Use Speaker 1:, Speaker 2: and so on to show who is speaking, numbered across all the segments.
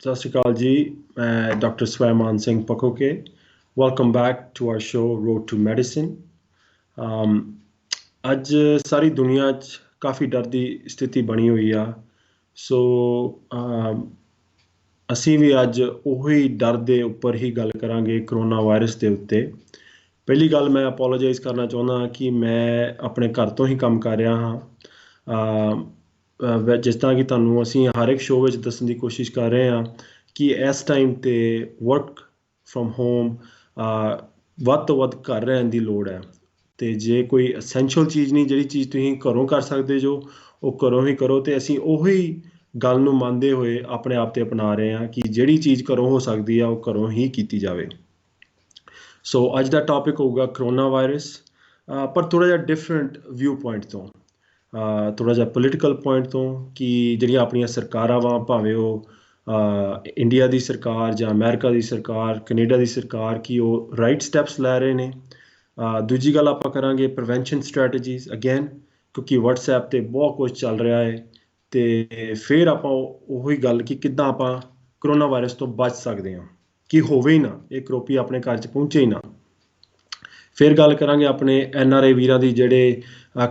Speaker 1: ਸਤਿ ਸ਼੍ਰੀ ਅਕਾਲ ਜੀ। ਮੈਂ doctor Swaiman Singh Pakoke. Welcome back to our show road to medicine. ਅੱਜ ਸਾਰੀ ਦੁਨੀਆ 'ਚ ਕਾਫੀ ਡਰ ਦੀ ਸਥਿਤੀ ਬਣੀ ਹੋਈ ਆ। ਸੋ ਅਸੀਂ ਵੀ ਅੱਜ ਉਹੀ ਡਰ ਦੇ ਉੱਪਰ ਹੀ ਗੱਲ ਕਰਾਂਗੇ, ਕਰੋਨਾ ਵਾਇਰਸ ਦੇ ਉੱਤੇ। ਪਹਿਲੀ ਗੱਲ, ਮੈਂ ਅਪੋਲੋਜਾਈਜ਼ ਕਰਨਾ ਚਾਹੁੰਦਾ ਕਿ ਮੈਂ ਆਪਣੇ ਘਰ ਤੋਂ ਹੀ ਕੰਮ ਕਰ ਰਿਹਾ ਹਾਂ। ਜਿਸ ਤਰ੍ਹਾਂ ਕਿ ਤੁਹਾਨੂੰ ਅਸੀਂ ਹਰ ਇੱਕ ਸ਼ੋਅ ਵਿੱਚ ਦੱਸਣ ਦੀ ਕੋਸ਼ਿਸ਼ ਕਰ ਰਹੇ ਹਾਂ ਕਿ ਇਸ ਟਾਈਮ 'ਤੇ ਵਰਕ ਫਰੋਮ ਹੋਮ ਵੱਧ ਤੋਂ ਵੱਧ ਘਰ ਰਹਿਣ ਦੀ ਲੋੜ ਹੈ। ਅਤੇ ਜੇ ਕੋਈ ਅਸੈਂਸ਼ੀਅਲ ਚੀਜ਼ ਨਹੀਂ, ਜਿਹੜੀ ਚੀਜ਼ ਤੁਸੀਂ ਘਰੋਂ ਕਰ ਸਕਦੇ ਜੋ, ਉਹ ਘਰੋਂ ਹੀ ਕਰੋ। ਅਤੇ ਅਸੀਂ ਉਹੀ ਗੱਲ ਨੂੰ ਮੰਨਦੇ ਹੋਏ ਆਪਣੇ ਆਪ 'ਤੇ ਅਪਣਾ ਰਹੇ ਹਾਂ ਕਿ ਜਿਹੜੀ ਚੀਜ਼ ਘਰੋਂ ਹੋ ਸਕਦੀ ਆ ਉਹ ਘਰੋਂ ਹੀ ਕੀਤੀ ਜਾਵੇ। ਸੋ ਅੱਜ ਦਾ ਟੌਪਿਕ ਹੋਊਗਾ ਕਰੋਨਾ ਵਾਇਰਸ, ਪਰ ਥੋੜ੍ਹਾ ਜਿਹਾ ਡਿਫਰੈਂਟ ਵਿਊ ਪੁਆਇੰਟ ਤੋਂ, ਥੋੜ੍ਹਾ ਜਿਹਾ ਪੋਲੀਟੀਕਲ ਪੁਆਇੰਟ ਤੋਂ, ਕਿ ਜਿਹੜੀਆਂ ਆਪਣੀਆਂ ਸਰਕਾਰਾਂ ਵਾ, ਭਾਵੇਂ ਉਹ ਇੰਡੀਆ ਦੀ ਸਰਕਾਰ ਜਾਂ ਅਮਰੀਕਾ ਦੀ ਸਰਕਾਰ, ਕੈਨੇਡਾ ਦੀ ਸਰਕਾਰ, ਕਿ ਉਹ ਰਾਈਟ ਸਟੈਪਸ ਲੈ ਰਹੇ ਨੇ। ਦੂਜੀ ਗੱਲ ਆਪਾਂ ਕਰਾਂਗੇ ਪ੍ਰੀਵੈਂਸ਼ਨ ਸਟ੍ਰੈਟਜੀਜ਼ ਅਗੇਨ, ਕਿਉਂਕਿ ਵਟਸਐਪ 'ਤੇ ਬਹੁਤ ਕੁਝ ਚੱਲ ਰਿਹਾ ਹੈ। ਅਤੇ ਫਿਰ ਆਪਾਂ ਉਹੀ ਗੱਲ ਕਿ ਕਿੱਦਾਂ ਆਪਾਂ ਕਰੋਨਾ ਵਾਇਰਸ ਤੋਂ ਬਚ ਸਕਦੇ ਹਾਂ, ਕਿ ਹੋਵੇ ਹੀ ਨਾ, ਇਹ ਕਰੋਪੀ ਆਪਣੇ ਘਰ 'ਚ ਪਹੁੰਚੇ ਹੀ ਨਾ। ਫਿਰ ਗੱਲ ਕਰਾਂਗੇ ਆਪਣੇ NRI ਵੀਰਾਂ ਦੀ, ਜਿਹੜੇ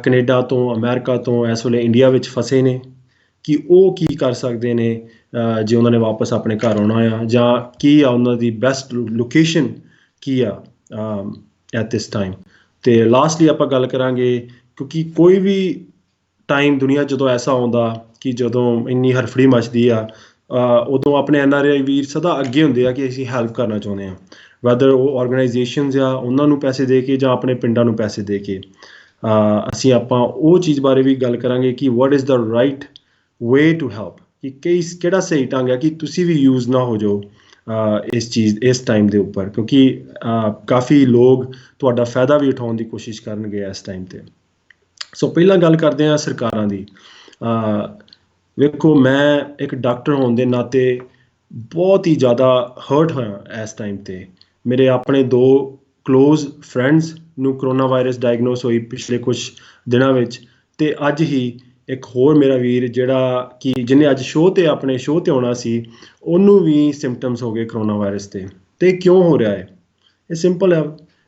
Speaker 1: ਕੈਨੇਡਾ ਤੋਂ, ਅਮਰੀਕਾ ਤੋਂ ਇਸ ਵੇਲੇ ਇੰਡੀਆ ਵਿੱਚ ਫਸੇ ਨੇ, ਕਿ ਉਹ ਕੀ ਕਰ ਸਕਦੇ ਨੇ ਜੇ ਉਹਨਾਂ ਨੇ ਵਾਪਸ ਆਪਣੇ ਘਰ ਆਉਣਾ ਆ, ਜਾਂ ਕੀ ਆ ਉਹਨਾਂ ਦੀ ਬੈਸਟ ਲੋਕੇਸ਼ਨ ਕੀ ਆ ਐਟ ਦਿਸ ਟਾਈਮ। ਅਤੇ ਲਾਸਟਲੀ ਆਪਾਂ ਗੱਲ ਕਰਾਂਗੇ, ਕਿਉਂਕਿ ਕੋਈ ਵੀ ਟਾਈਮ ਦੁਨੀਆ ਜਦੋਂ ਐਸਾ ਆਉਂਦਾ ਕਿ ਜਦੋਂ ਇੰਨੀ ਹਰਫੜੀ ਮਚਦੀ ਆ, ਉਦੋਂ ਆਪਣੇ NRI ਵੀਰ ਸਦਾ ਅੱਗੇ ਹੁੰਦੇ ਆ ਕਿ ਅਸੀਂ ਹੈਲਪ ਕਰਨਾ ਚਾਹੁੰਦੇ ਹਾਂ, ਵੈਦਰ ਉਹ ਔਰਗਨਾਈਜੇਸ਼ਨਜ਼ ਆ ਉਹਨਾਂ ਨੂੰ ਪੈਸੇ ਦੇ ਕੇ ਜਾਂ ਆਪਣੇ ਪਿੰਡਾਂ ਨੂੰ ਪੈਸੇ ਦੇ ਕੇ। ਅਸੀਂ ਆਪਾਂ ਉਹ ਚੀਜ਼ ਬਾਰੇ ਵੀ ਗੱਲ ਕਰਾਂਗੇ ਕਿ what is the right way to help, ਕਿ ਕਿਹੜਾ ਸਹੀ ਢੰਗ ਹੈ ਕਿ ਤੁਸੀਂ ਵੀ ਯੂਜ਼ ਨਾ ਹੋ ਜਾਓ ਇਸ ਟਾਈਮ ਦੇ ਉੱਪਰ, ਕਿਉਂਕਿ ਕਾਫੀ ਲੋਕ ਤੁਹਾਡਾ ਫਾਇਦਾ ਵੀ ਉਠਾਉਣ ਦੀ ਕੋਸ਼ਿਸ਼ ਕਰਨਗੇ ਇਸ ਟਾਈਮ 'ਤੇ। ਸੋ ਪਹਿਲਾਂ ਗੱਲ ਕਰਦੇ ਹਾਂ ਸਰਕਾਰਾਂ ਦੀ। ਵੇਖੋ, ਮੈਂ ਇੱਕ ਡਾਕਟਰ ਹੋਣ ਦੇ ਨਾਤੇ ਬਹੁਤ ਹੀ ਜ਼ਿਆਦਾ ਹਰਟ ਹੋਇਆ ਇਸ ਟਾਈਮ 'ਤੇ। ਮੇਰੇ ਆਪਣੇ 2 ਕਲੋਜ਼ ਫਰੈਂਡਸ ਨੂੰ ਕਰੋਨਾ ਵਾਇਰਸ ਡਾਇਗਨੋਸ ਹੋਈ ਪਿਛਲੇ ਕੁਛ ਦਿਨਾਂ ਵਿੱਚ, ਅਤੇ ਅੱਜ ਹੀ ਇੱਕ ਹੋਰ ਮੇਰਾ ਵੀਰ ਜਿਹੜਾ ਕਿ ਜਿਹਨੇ ਅੱਜ ਆਪਣੇ ਸ਼ੋਅ 'ਤੇ ਆਉਣਾ ਸੀ, ਉਹਨੂੰ ਵੀ ਸਿੰਪਟਮਸ ਹੋ ਗਏ ਕਰੋਨਾ ਵਾਇਰਸ 'ਤੇ। ਅਤੇ ਇਹ ਕਿਉਂ ਹੋ ਰਿਹਾ ਹੈ? ਇਹ ਸਿੰਪਲ ਹੈ।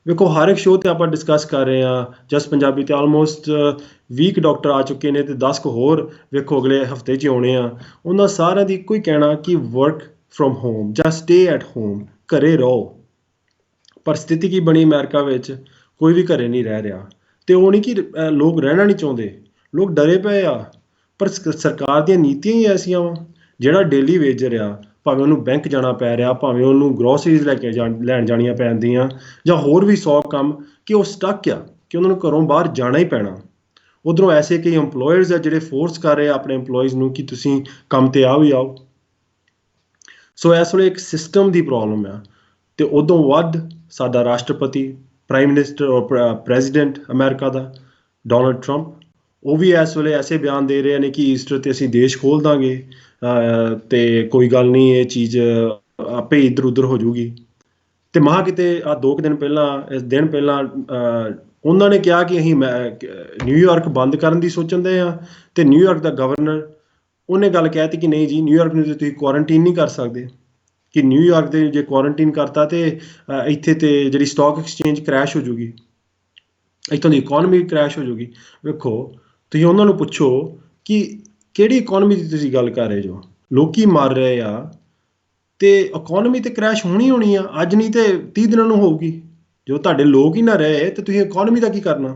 Speaker 1: ਵੇਖੋ, ਹਰ ਇੱਕ ਸ਼ੋਅ 'ਤੇ ਆਪਾਂ ਡਿਸਕਸ ਕਰ ਰਹੇ ਹਾਂ। ਜਸਟ ਪੰਜਾਬੀ 'ਤੇ ਆਲਮੋਸਟ 20 ਡਾਕਟਰ ਆ ਚੁੱਕੇ ਨੇ, ਅਤੇ 10 ਕੁ ਹੋਰ ਵੇਖੋ ਅਗਲੇ ਹਫਤੇ 'ਚ ਆਉਣੇ ਆ। ਉਹਨਾਂ ਸਾਰਿਆਂ ਦੀ ਇੱਕੋ ਹੀ ਕਹਿਣਾ ਕਿ ਵਰਕ ਫਰੋਮ ਹੋਮ ਜਾਂ ਸਟੇ ਐਟ ਹੋਮ, ਘਰੇ ਰਹੋ। ਪਰ ਸਥਿਤੀ ਕੀ ਬਣੀ ਅਮਰੀਕਾ ਵਿੱਚ, ਕੋਈ ਵੀ ਘਰੇ ਨਹੀਂ ਰਹਿ ਰਿਹਾ। ਅਤੇ ਉਹ ਨਹੀਂ ਕਿ ਲੋਕ ਰਹਿਣਾ ਨਹੀਂ ਚਾਹੁੰਦੇ, ਲੋਕ ਡਰੇ ਪਏ ਆ, ਪਰ ਸਰਕਾਰ ਦੀਆਂ ਨੀਤੀਆਂ ਹੀ ਐਸੀਆਂ ਵਾ। ਜਿਹੜਾ ਡੇਲੀ ਵੇਜਰ ਆ, ਭਾਵੇਂ ਉਹਨੂੰ ਬੈਂਕ ਜਾਣਾ ਪੈ ਰਿਹਾ, ਭਾਵੇਂ ਉਹਨੂੰ ਗਰੋਸਰੀਜ਼ ਲੈਣ ਜਾਣੀਆਂ ਪੈਂਦੀਆਂ, ਜਾਂ ਹੋਰ ਵੀ 100 ਕੰਮ, ਕਿ ਉਹ ਸਟਕ ਆ, ਕਿ ਉਹਨਾਂ ਨੂੰ ਘਰੋਂ ਬਾਹਰ ਜਾਣਾ ਹੀ ਪੈਣਾ। ਉੱਧਰੋਂ ਐਸੇ ਕਈ ਇੰਪਲੋਇਰਸ ਆ ਜਿਹੜੇ ਫੋਰਸ ਕਰ ਰਹੇ ਆ ਆਪਣੇ ਇੰਪਲੋਇਜ਼ ਨੂੰ ਕਿ ਤੁਸੀਂ ਕੰਮ 'ਤੇ ਆਓ ਹੀ ਆਓ। ਸੋ ਇਸ ਵੇਲੇ ਇੱਕ ਸਿਸਟਮ ਦੀ ਪ੍ਰੋਬਲਮ ਆ। ਅਤੇ ਉਦੋਂ ਵੱਧ ਸਾਡਾ ਰਾਸ਼ਟਰਪਤੀ, ਪ੍ਰਾਈਮ ਮਿਨਿਸਟਰ ਔਰ ਪ੍ਰੈਜ਼ੀਡੈਂਟ ਅਮਰੀਕਾ ਦਾ ਡੋਨਲਡ ਟਰੰਪ, ਉਹ ਵੀ ਇਸ ਵੇਲੇ ਐਸੇ ਬਿਆਨ ਦੇ ਰਹੇ ਨੇ ਕਿ ਈਸਟਰ 'ਤੇ ਅਸੀਂ ਦੇਸ਼ ਖੋਲ੍ਹ ਦਾਂਗੇ, ਅਤੇ ਕੋਈ ਗੱਲ ਨਹੀਂ, ਇਹ ਚੀਜ਼ ਆਪੇ ਇੱਧਰ ਉੱਧਰ ਹੋ ਜੂਗੀ। ਅਤੇ ਮਹਾਂ ਕਿਤੇ 2 ਦਿਨ ਪਹਿਲਾਂ ਉਹਨਾਂ ਨੇ ਕਿਹਾ ਕਿ ਅਸੀਂ ਨਿਊਯਾਰਕ ਬੰਦ ਕਰਨ ਦੀ ਸੋਚਣ ਦੇ ਹਾਂ, ਅਤੇ ਨਿਊਯਾਰਕ ਦਾ ਗਵਰਨਰ, ਉਹਨੇ ਗੱਲ ਕਹਿ ਦਿੱਤੀ ਕਿ ਨਹੀਂ ਜੀ, ਨਿਊਯਾਰਕ ਨੂੰ ਤੁਸੀਂ ਕੁਆਰੰਟੀਨ ਨਹੀਂ ਕਰ ਸਕਦੇ, ਕਿ ਨਿਊਯਾਰਕ ਦੇ ਜੇ ਕੁਆਰੰਟੀਨ ਕਰਤਾ ਤਾਂ ਇੱਥੇ ਤੇ ਜਿਹੜੀ ਸਟਾਕ ਐਕਸਚੇਂਜ ਕਰੈਸ਼ ਹੋ ਜੂਗੀ, ਇੱਥੋਂ ਦੀ ਇਕੋਨਮੀ ਕਰੈਸ਼ ਹੋ ਜੂਗੀ। ਵੇਖੋ, ਤੁਸੀਂ ਉਹਨਾਂ ਨੂੰ ਪੁੱਛੋ ਕਿ ਕਿਹੜੀ ਇਕੋਨਮੀ ਦੀ ਤੁਸੀਂ ਗੱਲ ਕਰ ਰਹੇ ਜੋ? ਲੋਕੀ ਮਰ ਰਹੇ ਆ, ਅਤੇ ਇਕੋਨਮੀ ਤਾਂ ਕਰੈਸ਼ ਹੋਣੀ ਆ, ਅੱਜ ਨਹੀਂ ਤੇ 30 ਦਿਨਾਂ ਨੂੰ ਹੋਊਗੀ। ਜੋ ਤੁਹਾਡੇ ਲੋਕ ਹੀ ਨਾ ਰਹੇ ਤਾਂ ਤੁਸੀਂ ਇਕੋਨਮੀ ਦਾ ਕੀ ਕਰਨਾ?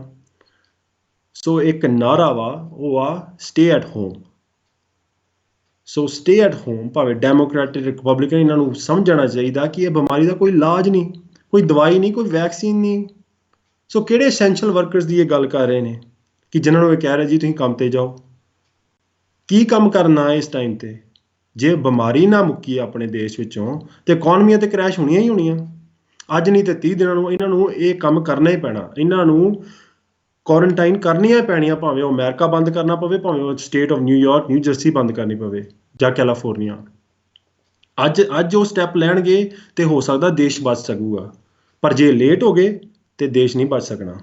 Speaker 1: ਸੋ ਇੱਕ ਨਾਰਾ ਵਾ, ਉਹ ਆ stay at home. So stay at home, ਭਾਵੇਂ ਡੈਮੋਕ੍ਰੈਟਿਕ, ਰਿਪਬਲਿਕਨ, ਇਹਨਾਂ ਨੂੰ ਸਮਝਣਾ ਚਾਹੀਦਾ ਕਿ ਇਹ ਬਿਮਾਰੀ ਦਾ ਕੋਈ ਇਲਾਜ ਨਹੀਂ, ਕੋਈ ਦਵਾਈ ਨਹੀਂ, ਕੋਈ ਵੈਕਸੀਨ ਨਹੀਂ। ਸੋ ਕਿਹੜੇ ਐਸੈਂਸ਼ੀਅਲ ਵਰਕਰਸ ਦੀ ਇਹ ਗੱਲ ਕਰ ਰਹੇ ਨੇ ਕਿ ਜਿਨ੍ਹਾਂ ਨੂੰ ਇਹ ਕਹਿ ਰਹੇ ਜੀ ਤੁਸੀਂ ਕੰਮ 'ਤੇ ਜਾਓ? ਕੀ ਕੰਮ ਕਰਨਾ ਇਸ ਟਾਈਮ 'ਤੇ? ਜੇ ਬਿਮਾਰੀ ਨਾ ਮੁੱਕੀ ਆਪਣੇ ਦੇਸ਼ ਵਿੱਚੋਂ, ਤਾਂ ਇਕੋਨਮੀਆਂ ਤਾਂ ਕਰੈਸ਼ ਹੋਣੀਆਂ ਹੀ ਹੋਣੀਆਂ। ਅੱਜ ਨਹੀਂ ਤੇ 30 ਦਿਨਾਂ ਨੂੰ ਇਹਨਾਂ ਨੂੰ ਇਹ ਕੰਮ ਕਰਨਾ ਹੀ ਪੈਣਾ। ਇਹਨਾਂ ਨੂੰ ਕੁਆਰੰਟਾਈਨ ਕਰਨੀਆਂ ਪੈਣੀਆਂ, ਭਾਵੇਂ ਉਹ ਅਮਰੀਕਾ ਬੰਦ ਕਰਨਾ ਪਵੇ, ਭਾਵੇਂ ਉਹ state of New York, new jersey ਬੰਦ ਕਰਨੀ ਪਵੇ, ਜਾਂ ਕੈਲੀਫੋਰਨੀਆ। ਅੱਜ ਉਹ ਸਟੈਪ ਲੈਣਗੇ ਤੇ ਹੋ ਸਕਦਾ ਦੇਸ਼ ਬਚ ਸਕੂਗਾ, ਪਰ ਜੇ ਲੇਟ ਹੋ ਗਏ ਤੇ ਦੇਸ਼ ਨਹੀਂ ਬਚ ਸਕਣਾ।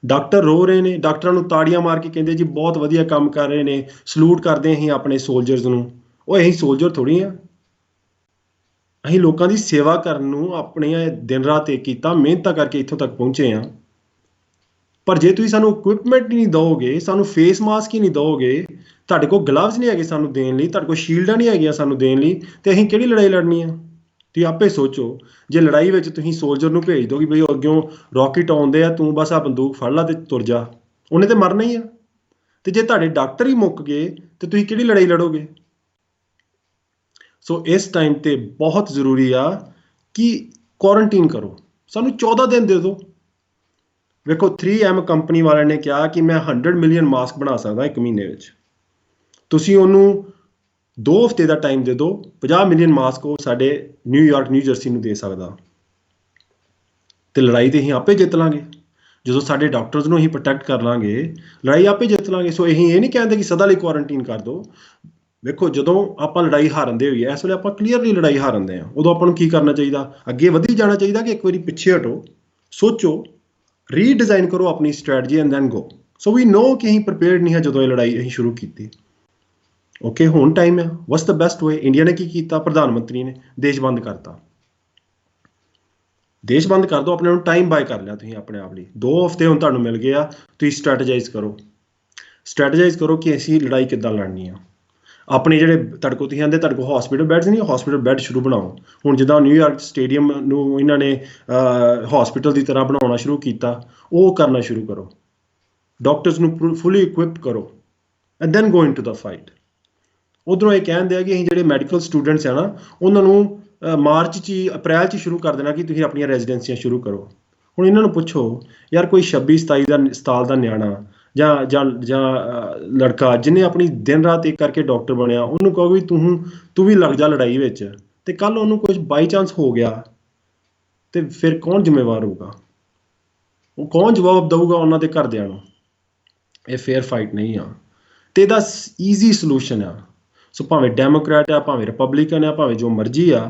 Speaker 1: ਡਾਕਟਰ ਰੋ ਰਹੇ ਨੇ, ਡਾਕਟਰਾਂ ਨੂੰ ਤਾੜੀਆਂ ਮਾਰ ਕੇ ਕਹਿੰਦੇ ਜੀ ਬਹੁਤ ਵਧੀਆ ਕੰਮ ਕਰ ਰਹੇ ਨੇ, ਸਲੂਟ ਕਰਦੇ ਅਸੀਂ ਆਪਣੇ ਸੋਲਜਰਸ ਨੂੰ। ਉਹ ਅਸੀਂ ਸੋਲਜਰ ਥੋੜ੍ਹੀ ਆ, ਅਸੀਂ ਲੋਕਾਂ ਦੀ ਸੇਵਾ ਕਰਨ ਨੂੰ ਆਪਣੀਆਂ ਦਿਨ ਰਾਤ ਇੱਕ ਕੀਤਾ, ਮਿਹਨਤਾਂ ਕਰਕੇ ਇੱਥੋਂ ਤੱਕ ਪਹੁੰਚੇ ਆ। ਪਰ ਜੇ ਤੁਸੀਂ ਸਾਨੂੰ ਇਕੁਇਪਮੈਂਟ ਨਹੀਂ ਦਿਓਗੇ, ਸਾਨੂੰ ਫੇਸ ਮਾਸਕ ਹੀ ਨਹੀਂ ਦਿਓਗੇ, ਤੁਹਾਡੇ ਕੋਲ ਗਲਵਜ਼ ਨਹੀਂ ਹੈਗੇ ਸਾਨੂੰ ਦੇਣ ਲਈ, ਤੁਹਾਡੇ ਕੋਲ ਸ਼ੀਲਡਾਂ ਨਹੀਂ ਹੈਗੀਆਂ ਸਾਨੂੰ ਦੇਣ ਲਈ, ਤੇ ਅਸੀਂ ਕਿਹੜੀ ਲੜਾਈ ਲੜਨੀ ਆ? ਤੁਸੀਂ ਆਪੇ ਸੋਚੋ। ਜੇ ਲੜਾਈ ਵਿੱਚ ਤੁਸੀਂ ਸੋਲਜਰ ਨੂੰ ਭੇਜ ਦਿਓ ਕਿ ਬਈ ਅੱਗਿਓਂ ਰੌਕਟ ਆਉਂਦੇ ਆ, ਤੂੰ ਬਸ ਆ ਬੰਦੂਕ ਫੜ ਲਾ ਤੇ ਤੁਰ ਜਾ, ਉਹਨੇ ਤੇ ਮਰਨਾ ਹੀ ਆ। ਤੇ ਜੇ ਤੁਹਾਡੇ ਡਾਕਟਰ ਹੀ ਮੁੱਕ ਗਏ ਤੇ ਤੁਸੀਂ ਕਿਹੜੀ ਲੜਾਈ ਲੜੋਗੇ? ਸੋ ਇਸ ਟਾਈਮ ਤੇ ਬਹੁਤ ਜ਼ਰੂਰੀ ਆ ਕਿ ਕੁਆਰੰਟੀਨ ਕਰੋ, ਸਾਨੂੰ 14 ਦਿਨ ਦੇ ਦਿਓ। ਵੇਖੋ 3M ਕੰਪਨੀ ਵਾਲਿਆਂ ਨੇ ਕਿਹਾ ਕਿ ਮੈਂ 100 ਮਿਲੀਅਨ ਮਾਸਕ ਬਣਾ ਸਕਦਾ 1 ਮਹੀਨੇ ਵਿੱਚ। ਤੁਸੀਂ ਉਹਨੂੰ 2 ਹਫ਼ਤੇ ਦਾ ਟਾਈਮ ਦੇ ਦਿਓ, 50 ਮਿਲੀਅਨ ਮਾਸਕ ਉਹ ਸਾਡੇ ਨਿਊਯਾਰਕ, ਨਿਊ ਜਰਸੀ ਨੂੰ ਦੇ ਸਕਦਾ। ਤੇ ਲੜਾਈ ਤੇ ਅਸੀਂ ਆਪੇ ਜਿੱਤ ਲਾਂਗੇ। ਜਦੋਂ ਸਾਡੇ ਡਾਕਟਰਸ ਨੂੰ ਅਸੀਂ ਪ੍ਰੋਟੈਕਟ ਕਰ ਲਾਂਗੇ, ਲੜਾਈ ਆਪੇ ਜਿੱਤ ਲਾਂਗੇ। ਸੋ ਅਸੀਂ ਇਹ ਨਹੀਂ ਕਹਿੰਦੇ ਕਿ ਸਦਾ ਲਈ ਕੁਆਰੰਟੀਨ ਕਰ ਦਿਓ। ਵੇਖੋ ਜਦੋਂ ਆਪਾਂ ਲੜਾਈ ਹਾਰਨ ਦੇ ਹੋਈਏ, ਇਸ ਵੇਲੇ ਆਪਾਂ ਕਲੀਅਰਲੀ ਲੜਾਈ ਹਾਰਨ ਦੇ ਹਾਂ, ਉਦੋਂ ਆਪਾਂ ਨੂੰ ਕੀ ਕਰਨਾ ਚਾਹੀਦਾ? ਅੱਗੇ ਵਧੀ ਜਾਣਾ ਚਾਹੀਦਾ ਕਿ ਇੱਕ ਵਾਰੀ ਪਿੱਛੇ ਹਟੋ, ਸੋਚੋ, ਰੀਡਿਜ਼ਾਈਨ ਕਰੋ ਆਪਣੀ ਸਟ੍ਰੈਟਜੀ ਐਂਡ ਦੈਨ ਗੋ। ਸੋ ਵੀ ਨੋ ਕਿ ਅਸੀਂ ਪ੍ਰੀਪੇਅਰਡ ਨਹੀਂ ਹਾਂ ਜਦੋਂ ਇਹ ਲੜਾਈ ਅਸੀਂ ਸ਼ੁਰੂ ਕੀਤੀ। ਓਕੇ, ਹੁਣ ਟਾਈਮ ਆ। What's the best way? India ਨੇ ਕੀ ਕੀਤਾ? ਪ੍ਰਧਾਨ ਮੰਤਰੀ ਨੇ ਦੇਸ਼ ਬੰਦ ਕਰਤਾ। ਦੇਸ਼ ਬੰਦ ਕਰ ਦਿਓ, ਆਪਣੇ ਨੂੰ ਟਾਈਮ ਬਾਏ ਕਰ ਲਿਆ ਤੁਸੀਂ ਆਪਣੇ ਆਪ ਲਈ। 2 ਹਫ਼ਤੇ ਹੁਣ ਤੁਹਾਨੂੰ ਮਿਲ ਗਏ ਆ, ਤੁਸੀਂ ਸਟ੍ਰੈਟੇਜਾਈਜ਼ ਕਰੋ। ਸਟ੍ਰੈਟੇਜਾਈਜ਼ ਕਰੋ ਕਿ ਅਸੀਂ ਲੜਾਈ ਕਿੱਦਾਂ ਲੜਨੀ ਆ। ਆਪਣੇ ਜਿਹੜੇ ਤੁਹਾਡੇ ਕੋਲ, ਤੁਸੀਂ ਕਹਿੰਦੇ ਤੁਹਾਡੇ ਕੋਲ ਹਸਪੀਟਲ ਬੈਡਸ ਨਹੀਂ, ਹਸਪੀਟਲ ਬੈੱਡ ਸ਼ੁਰੂ ਬਣਾਓ। ਹੁਣ ਜਿੱਦਾਂ ਨਿਊਯਾਰਕ ਸਟੇਡੀਅਮ ਨੂੰ ਇਹਨਾਂ ਨੇ ਹਸਪੀਟਲ ਦੀ ਤਰ੍ਹਾਂ ਬਣਾਉਣਾ ਸ਼ੁਰੂ ਕੀਤਾ, ਉਹ ਕਰਨਾ ਸ਼ੁਰੂ ਕਰੋ। ਡਾਕਟਰਸ ਨੂੰ ਫੁੱਲੀ ਇਕੁਇਪਡ ਕਰੋ and then go into the fight. ਉੱਧਰੋਂ ਇਹ ਕਹਿੰਦੇ ਆ ਕਿ ਅਸੀਂ ਜਿਹੜੇ ਮੈਡੀਕਲ ਸਟੂਡੈਂਟਸ ਆ ਨਾ, ਉਹਨਾਂ ਨੂੰ ਮਾਰਚ 'ਚ ਹੀ, ਅਪ੍ਰੈਲ 'ਚ ਸ਼ੁਰੂ ਕਰ ਦੇਣਾ ਕਿ ਤੁਸੀਂ ਆਪਣੀਆਂ ਰੈਜ਼ੀਡੈਂਸੀਆਂ ਸ਼ੁਰੂ ਕਰੋ। ਹੁਣ ਇਹਨਾਂ ਨੂੰ ਪੁੱਛੋ ਯਾਰ, ਕੋਈ 26-27 ਸਾਲ ਦਾ ਨਿਆਣਾ ਜਾਂ ਲੜਕਾ ਜਿਹਨੇ ਆਪਣੀ ਦਿਨ ਰਾਤ ਇੱਕ ਕਰਕੇ ਡਾਕਟਰ ਬਣਿਆ, ਉਹਨੂੰ ਕਹੋ ਵੀ ਤੂੰ ਵੀ ਲੱਗ ਜਾ ਲੜਾਈ ਵਿੱਚ, ਤੇ ਕੱਲ ਉਹਨੂੰ ਕੁਝ ਬਾਈ ਚਾਂਸ ਹੋ ਗਿਆ ਤੇ ਫਿਰ ਕੌਣ ਜ਼ਿੰਮੇਵਾਰ ਹੋਊਗਾ? ਉਹ ਕੌਣ ਜਵਾਬ ਦਊਗਾ ਉਹਨਾਂ ਦੇ ਘਰਦਿਆਂ ਨੂੰ? ਇਹ ਫੇਅਰ ਫਾਈਟ ਨਹੀਂ ਆ। ਤੇ ਇਹਦਾ ਈਜ਼ੀ ਸੋਲੂਸ਼ਨ ਆ। ਸੋ ਭਾਵੇਂ ਡੈਮੋਕ੍ਰੈਟ ਆ, ਭਾਵੇਂ ਰਿਪਬਲਿਕਨ ਆ, ਭਾਵੇਂ ਜੋ ਮਰਜ਼ੀ ਆ,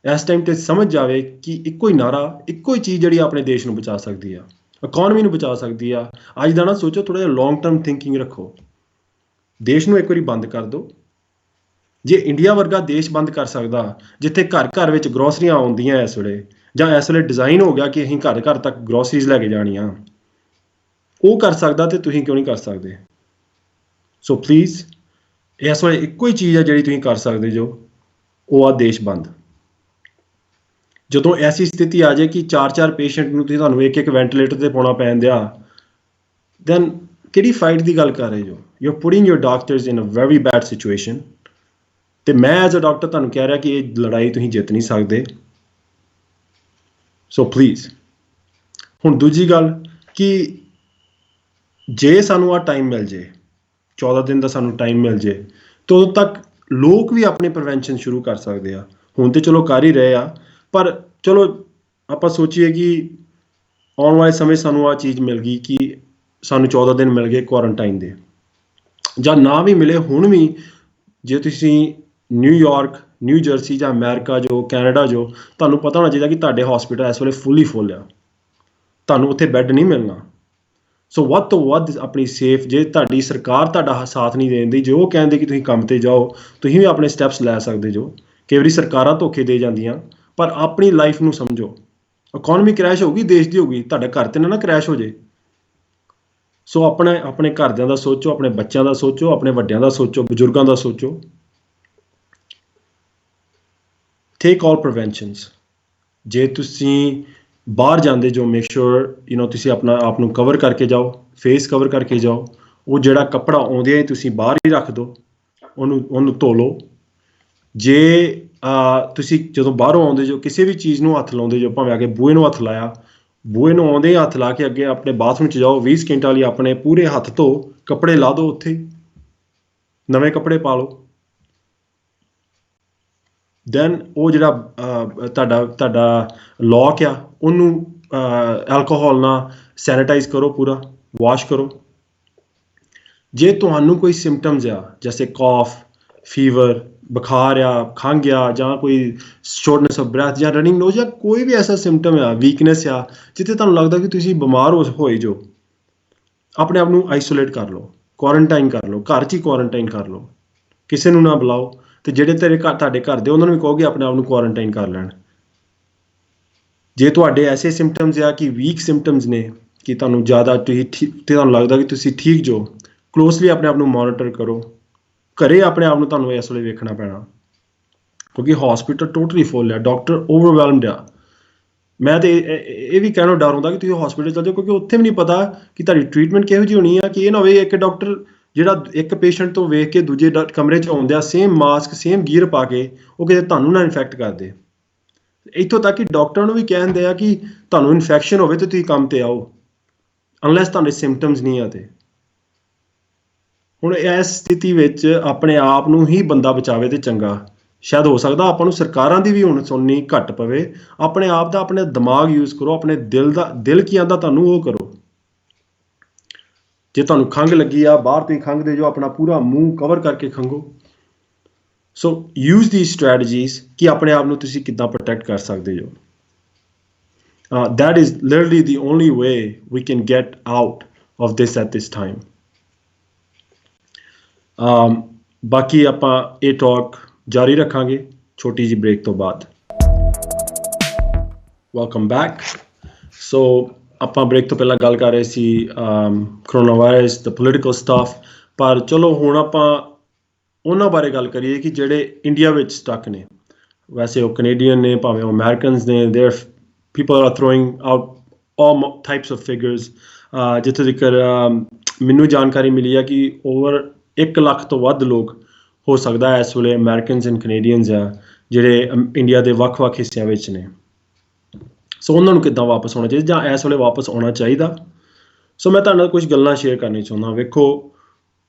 Speaker 1: ਇਸ ਟਾਈਮ ਤੇ ਸਮਝ ਜਾਵੇ ਕਿ ਇੱਕੋ ਹੀ ਨਾਰਾ, ਇੱਕੋ ਹੀ ਚੀਜ਼ ਜਿਹੜੀ ਆਪਣੇ ਦੇਸ਼ ਨੂੰ ਬਚਾ ਸਕਦੀ ਆ, ਇਕਨੋਮੀ ਨੂੰ ਬਚਾ ਸਕਦੀ ਆ। ਅੱਜ ਦਾ ਨਾ ਸੋਚੋ, ਥੋੜ੍ਹਾ ਜਿਹਾ ਲੌਂਗ ਟਰਮ ਥਿੰਕਿੰਗ ਰੱਖੋ। ਦੇਸ਼ ਨੂੰ ਇੱਕ ਵਾਰੀ ਬੰਦ ਕਰ ਦਿਓ। ਜੇ ਇੰਡੀਆ ਵਰਗਾ ਦੇਸ਼ ਬੰਦ ਕਰ ਸਕਦਾ, ਜਿੱਥੇ ਘਰ ਘਰ ਵਿੱਚ ਗਰੋਸਰੀਆਂ ਆਉਂਦੀਆਂ ਇਸ ਵੇਲੇ, ਜਾਂ ਇਸ ਵੇਲੇ ਡਿਜ਼ਾਈਨ ਹੋ ਗਿਆ ਕਿ ਅਸੀਂ ਘਰ ਘਰ ਤੱਕ ਗਰੋਸਰੀਜ਼ ਲੈ ਕੇ ਜਾਣੀਆਂ, ਉਹ ਕਰ ਸਕਦਾ, ਤੇ ਤੁਸੀਂ ਕਿਉਂ ਨਹੀਂ ਕਰ ਸਕਦੇ? ਸੋ ਪਲੀਜ਼, ਇਸ ਵੇਲੇ ਇੱਕੋ ਹੀ ਚੀਜ਼ ਆ ਜਿਹੜੀ ਤੁਸੀਂ ਕਰ ਸਕਦੇ ਜੋ, ਉਹ ਆ ਦੇਸ਼ ਬੰਦ। ਜਦੋਂ ਐਸੀ ਸਥਿਤੀ ਆ ਜਾਏ ਕਿ 4-4 ਪੇਸ਼ੈਂਟ ਨੂੰ ਤੁਹਾਨੂੰ ਇੱਕ ਵੈਂਟੀਲੇਟਰ ਤੇ ਪਾਉਣਾ ਪੈਣ ਦਿਆ, ਦੈਨ ਕਿਹੜੀ ਫਾਈਟ ਦੀ ਗੱਲ ਕਰ ਰਹੇ ਜੋ? You are putting your doctors in a very bad situation. ਤੇ ਮੈਂ ਐਜ਼ ਅ ਡਾਕਟਰ ਤੁਹਾਨੂੰ ਕਹਿ ਰਿਹਾ ਕਿ ਇਹ ਲੜਾਈ ਤੁਸੀਂ ਜਿੱਤ ਨਹੀਂ ਸਕਦੇ। So please. ਹੁਣ ਦੂਜੀ ਗੱਲ ਕਿ ਜੇ ਸਾਨੂੰ ਆਹ ਟਾਈਮ ਮਿਲ ਜੇ, 14 ਦਿਨ ਦਾ ਸਾਨੂੰ ਟਾਈਮ ਮਿਲ ਜੇ, ਤਾਂ ਉਦੋਂ ਤੱਕ ਲੋਕ ਵੀ ਆਪਣੇ ਪ੍ਰੀਵੈਂਸ਼ਨ ਸ਼ੁਰੂ ਕਰ ਸਕਦੇ ਆ। ਹੁਣ ਤੇ ਚਲੋ ਕਰ ਹੀ ਰਹੇ ਆ, ਪਰ ਚਲੋ ਆਪਾਂ ਸੋਚੀਏ ਕਿ ਆਉਣ ਵਾਲੇ ਸਮੇਂ ਸਾਨੂੰ ਆਹ ਚੀਜ਼ ਮਿਲ ਗਈ ਕਿ ਸਾਨੂੰ 14 ਦਿਨ ਮਿਲ ਗਏ ਕੁਆਰੰਟਾਈਨ ਦੇ, ਜਾਂ ਨਾ ਵੀ ਮਿਲੇ ਹੁਣ ਵੀ, ਜੇ ਤੁਸੀਂ ਨਿਊਯਾਰਕ, ਨਿਊ ਜਰਸੀ ਜਾਂ ਅਮਰੀਕਾ ਜੋ, ਕੈਨੇਡਾ ਜੋ, ਤੁਹਾਨੂੰ ਪਤਾ ਹੋਣਾ ਚਾਹੀਦਾ ਕਿ ਤੁਹਾਡੇ ਹਸਪੀਟਲ ਇਸ ਵੇਲੇ ਫੁੱਲੀ ਫੁੱਲ ਆ, ਤੁਹਾਨੂੰ ਉੱਥੇ ਬੈੱਡ ਨਹੀਂ ਮਿਲਣਾ। ਸੋ ਵੱਧ ਤੋਂ ਵੱਧ ਆਪਣੀ ਸੇਫ, ਜੇ ਤੁਹਾਡੀ ਸਰਕਾਰ ਤੁਹਾਡਾ ਸਾਥ ਨਹੀਂ ਦੇਂਦੀ, ਜੇ ਉਹ ਕਹਿੰਦੇ ਕਿ ਤੁਸੀਂ ਕੰਮ ਤੇ ਜਾਓ, ਤੁਸੀਂ ਵੀ ਆਪਣੇ ਸਟੈਪਸ ਲੈ ਸਕਦੇ ਜੋ। ਕਈ ਵਾਰੀ ਸਰਕਾਰਾਂ ਧੋਖੇ ਦੇ ਜਾਂਦੀਆਂ, ਪਰ ਆਪਣੀ ਲਾਈਫ ਨੂੰ ਸਮਝੋ। ਇਕਨੋਮੀ ਕ੍ਰੈਸ਼ ਹੋਊਗੀ, ਦੇਸ਼ ਦੀ ਹੋਊਗੀ, ਤੁਹਾਡਾ ਘਰ ਤੇ ਨਾ ਕ੍ਰੈਸ਼ ਹੋ ਜੇ। ਸੋ ਆਪਣੇ ਘਰਦਿਆਂ ਦਾ ਸੋਚੋ, ਆਪਣੇ ਬੱਚਿਆਂ ਦਾ ਸੋਚੋ, ਆਪਣੇ ਵੱਡਿਆਂ ਦਾ ਸੋਚੋ, ਬਜ਼ੁਰਗਾਂ ਦਾ ਸੋਚੋ। ਟੇਕ ਆਲ ਪ੍ਰੀਵੈਂਸ਼ਨਸ। ਜੇ ਤੁਸੀਂ ਬਾਹਰ ਜਾਂਦੇ ਜੋ, ਮੇਕ ਸ਼ੋਰ ਤੁਸੀਂ ਆਪਣਾ ਆਪ ਨੂੰ ਕਵਰ ਕਰਕੇ ਜਾਓ, ਫੇਸ ਕਵਰ ਕਰਕੇ ਜਾਓ। ਉਹ ਜਿਹੜਾ ਕੱਪੜਾ ਆਉਂਦਿਆਂ ਹੀ ਤੁਸੀਂ ਬਾਹਰ ਹੀ ਰੱਖ ਦਿਓ, ਉਹਨੂੰ ਧੋ ਲਓ। ਜੇ ਤੁਸੀਂ ਜਦੋਂ ਬਾਹਰੋਂ ਆਉਂਦੇ ਜੋ, ਕਿਸੇ ਵੀ ਚੀਜ਼ ਨੂੰ ਹੱਥ ਲਾਉਂਦੇ ਜੋ, ਭਾਵੇਂ ਆ ਕੇ ਬੂਹੇ ਨੂੰ ਹੱਥ ਲਾਇਆ, ਬੂਹੇ ਨੂੰ ਆਉਂਦੇ ਹੱਥ ਲਾ ਕੇ ਅੱਗੇ ਆਪਣੇ ਬਾਥਰੂਮ 'ਚ ਜਾਓ, 20 ਸਕਿੰਟਾਂ ਲਈ ਆਪਣੇ ਪੂਰੇ ਹੱਥ ਧੋ, ਕੱਪੜੇ ਲਾ ਦਿਓ, ਉੱਥੇ ਨਵੇਂ ਕੱਪੜੇ ਪਾ ਲਓ। ਦੈਨ ਉਹ ਜਿਹੜਾ ਤੁਹਾਡਾ ਲੌਕ ਆ, ਉਹਨੂੰ ਐਲਕੋਹਲ ਨਾਲ ਸੈਨੀਟਾਈਜ਼ ਕਰੋ, ਪੂਰਾ ਵਾਸ਼ ਕਰੋ। ਜੇ ਤੁਹਾਨੂੰ ਕੋਈ ਸਿੰਪਟਮਸ ਆ, ਜੈਸੇ ਕੌਫ, ਫੀਵਰ, ਬੁਖਾਰ ਆ, ਖੰਘ ਆ, ਜਾਂ ਕੋਈ ਸ਼ੋਰਟਨੈਸ ਆਫ ਬ੍ਰੈਥ, ਜਾਂ ਰਨਿੰਗ ਨੋਜ਼, ਜਾਂ ਕੋਈ ਵੀ ਐਸਾ ਸਿੰਪਟਮ ਆ, ਵੀਕਨੈਸ ਆ, ਜਿੱਥੇ ਤੁਹਾਨੂੰ ਲੱਗਦਾ ਕਿ ਤੁਸੀਂ ਬਿਮਾਰ ਹੋਏ ਜੋ, ਆਪਣੇ ਆਪ ਨੂੰ ਆਈਸੋਲੇਟ ਕਰ ਲਓ, ਕੁਆਰੰਟਾਈਨ ਕਰ ਲਓ, ਘਰ 'ਚ ਹੀ ਕੁਆਰੰਟਾਈਨ ਕਰ ਲਓ, ਕਿਸੇ ਨੂੰ ਨਾ ਬੁਲਾਓ। ਤੇ ਜਿਹੜੇ ਤੁਹਾਡੇ ਘਰ ਦੇ ਉਹਨਾਂ ਨੂੰ ਵੀ ਕਹੋਗੇ ਆਪਣੇ ਆਪ ਨੂੰ ਕੁਆਰੰਟਾਈਨ ਕਰ ਲੈਣ। ਜੇ ਤੁਹਾਡੇ ਐਸੇ ਸਿੰਪਟਮਸ ਆ ਕਿ ਵੀਕ ਸਿੰਪਟਮਸ ਨੇ, ਕਿ ਤੁਹਾਨੂੰ ਜ਼ਿਆਦਾ ਤੁਹਾਨੂੰ ਲੱਗਦਾ ਕਿ ਤੁਸੀਂ ਠੀਕ ਜੋ, ਕਲੋਜ਼ਲੀ ਆਪਣੇ ਆਪ ਨੂੰ ਮੋਨੀਟਰ ਕਰੋ। ਘਰੇ ਆਪਣੇ ਆਪ ਨੂੰ ਤੁਹਾਨੂੰ ਇਸ ਵੇਲੇ ਵੇਖਣਾ ਪੈਣਾ, ਕਿਉਂਕਿ ਹਸਪੀਟਲ ਟੋਟਲੀ ਫੁੱਲ ਆ, ਡਾਕਟਰ ਓਵਰਵੈਲਮਡ ਆ। ਮੈਂ ਤੇ ਇਹ ਵੀ ਕਹਿਣੋਂ ਡਰ ਹੁੰਦਾ ਕਿ ਤੁਸੀਂ ਹਸਪੀਟਲ ਚਲ ਜਾਓ, ਕਿਉਂਕਿ ਉੱਥੇ ਵੀ ਨਹੀਂ ਪਤਾ ਕਿ ਤੁਹਾਡੀ ਟ੍ਰੀਟਮੈਂਟ ਕਿਹੋ ਜਿਹੀ ਹੋਣੀ ਆ, ਕਿ ਇਹ ਨਾ ਹੋਵੇ ਇੱਕ ਡਾਕਟਰ ਜਿਹੜਾ ਇੱਕ ਪੇਸ਼ੈਂਟ ਤੋਂ ਵੇਖ ਕੇ ਦੂਜੇ ਕਮਰੇ 'ਚ ਆਉਂਦੇ ਆ, ਸੇਮ ਮਾਸਕ ਸੇਮ ਗੀਅਰ ਪਾ ਕੇ, ਉਹ ਕਿਤੇ ਤੁਹਾਨੂੰ ਨਾ ਇਨਫੈਕਟ ਕਰਦੇ। ਇੱਥੋਂ ਤੱਕ ਕਿ ਡਾਕਟਰਾਂ ਨੂੰ ਵੀ ਕਹਿੰਦੇ ਆ ਕਿ ਤੁਹਾਨੂੰ ਇਨਫੈਕਸ਼ਨ ਹੋਵੇ ਤੇ ਤੁਸੀਂ ਕੰਮ ਤੇ ਆਓ, ਅਨਲੈਸ ਤੁਹਾਡੇ ਸਿੰਪਟਮਸ ਨਹੀਂ ਆ। ਤੇ ਹੁਣ ਇਸ ਸਥਿਤੀ ਵਿੱਚ ਆਪਣੇ ਆਪ ਨੂੰ ਹੀ ਬੰਦਾ ਬਚਾਵੇ ਤੇ ਚੰਗਾ। ਸ਼ਾਇਦ ਹੋ ਸਕਦਾ ਆਪਾਂ ਨੂੰ ਸਰਕਾਰਾਂ ਦੀ ਵੀ ਹੁਣ ਸੁਣਨੀ ਘੱਟ ਪਵੇ। ਆਪਣੇ ਆਪ ਦਾ, ਆਪਣੇ ਦਿਮਾਗ ਯੂਜ਼ ਕਰੋ, ਆਪਣੇ ਦਿਲ ਕੀ ਆਂਦਾ ਤੁਹਾਨੂੰ ਉਹ ਕਰੋ। ਜੇ ਤੁਹਾਨੂੰ ਖੰਘ ਲੱਗੀ ਆ, ਬਾਹਰ ਤੁਸੀਂ ਖੰਘਦੇ ਜੋ, ਆਪਣਾ ਪੂਰਾ ਮੂੰਹ ਕਵਰ ਕਰਕੇ ਖੰਘੋ। ਸੋ ਯੂਜ਼ ਦੀ ਸਟ੍ਰੈਟਜੀਜ਼ ਕਿ ਆਪਣੇ ਆਪ ਨੂੰ ਤੁਸੀਂ ਕਿੱਦਾਂ ਪ੍ਰੋਟੈਕਟ ਕਰ ਸਕਦੇ ਹੋ। that is literally the only way we can get out of this at this time. ਬਾਕੀ ਆਪਾਂ ਇਹ ਟਾਕ ਜਾਰੀ ਰੱਖਾਂਗੇ ਛੋਟੀ ਜਿਹੀ ਬ੍ਰੇਕ ਤੋਂ ਬਾਅਦ। Welcome back. ਸੋ ਆਪਾਂ ਬ੍ਰੇਕ ਤੋਂ ਪਹਿਲਾਂ ਗੱਲ ਕਰ ਰਹੇ ਸੀ ਕਰੋਨਾ ਵਾਇਰਸ, ਦ ਪੋਲੀਟੀਕਲ ਸਟਫ, ਪਰ ਚਲੋ ਹੁਣ ਆਪਾਂ ਉਹਨਾਂ ਬਾਰੇ ਗੱਲ ਕਰੀਏ ਕਿ ਜਿਹੜੇ ਇੰਡੀਆ ਵਿੱਚ ਸਟਕ ਨੇ। ਵੈਸੇ ਉਹ ਕੈਨੇਡੀਅਨ ਨੇ, ਭਾਵੇਂ ਉਹ ਅਮੈਰੀਕਨਸ ਨੇ, there people are throwing out all types of figures. ਜਿੱਥੇ ਤੱਕ ਮੈਨੂੰ ਜਾਣਕਾਰੀ ਮਿਲੀ ਆ ਕਿ ਓਵਰ 1 ਲੱਖ ਤੋਂ ਵੱਧ ਲੋਕ ਹੋ ਸਕਦਾ ਇਸ ਵੇਲੇ ਅਮੈਰੀਕਨਸ ਐਂਡ ਕੈਨੇਡੀਅਨਸ ਆ ਜਿਹੜੇ ਇੰਡੀਆ ਦੇ ਵੱਖ-ਵੱਖ ਹਿੱਸਿਆਂ ਵਿੱਚ ਨੇ। ਸੋ ਉਹਨਾਂ ਨੂੰ ਕਿੱਦਾਂ ਵਾਪਸ ਆਉਣਾ ਚਾਹੀਦਾ, ਜਾਂ ਇਸ ਵੇਲੇ ਵਾਪਸ ਆਉਣਾ ਚਾਹੀਦਾ। ਸੋ ਮੈਂ ਤੁਹਾਡੇ ਨਾਲ ਕੁਝ ਗੱਲਾਂ ਸ਼ੇਅਰ ਕਰਨੀ ਚਾਹੁੰਦਾ। ਵੇਖੋ,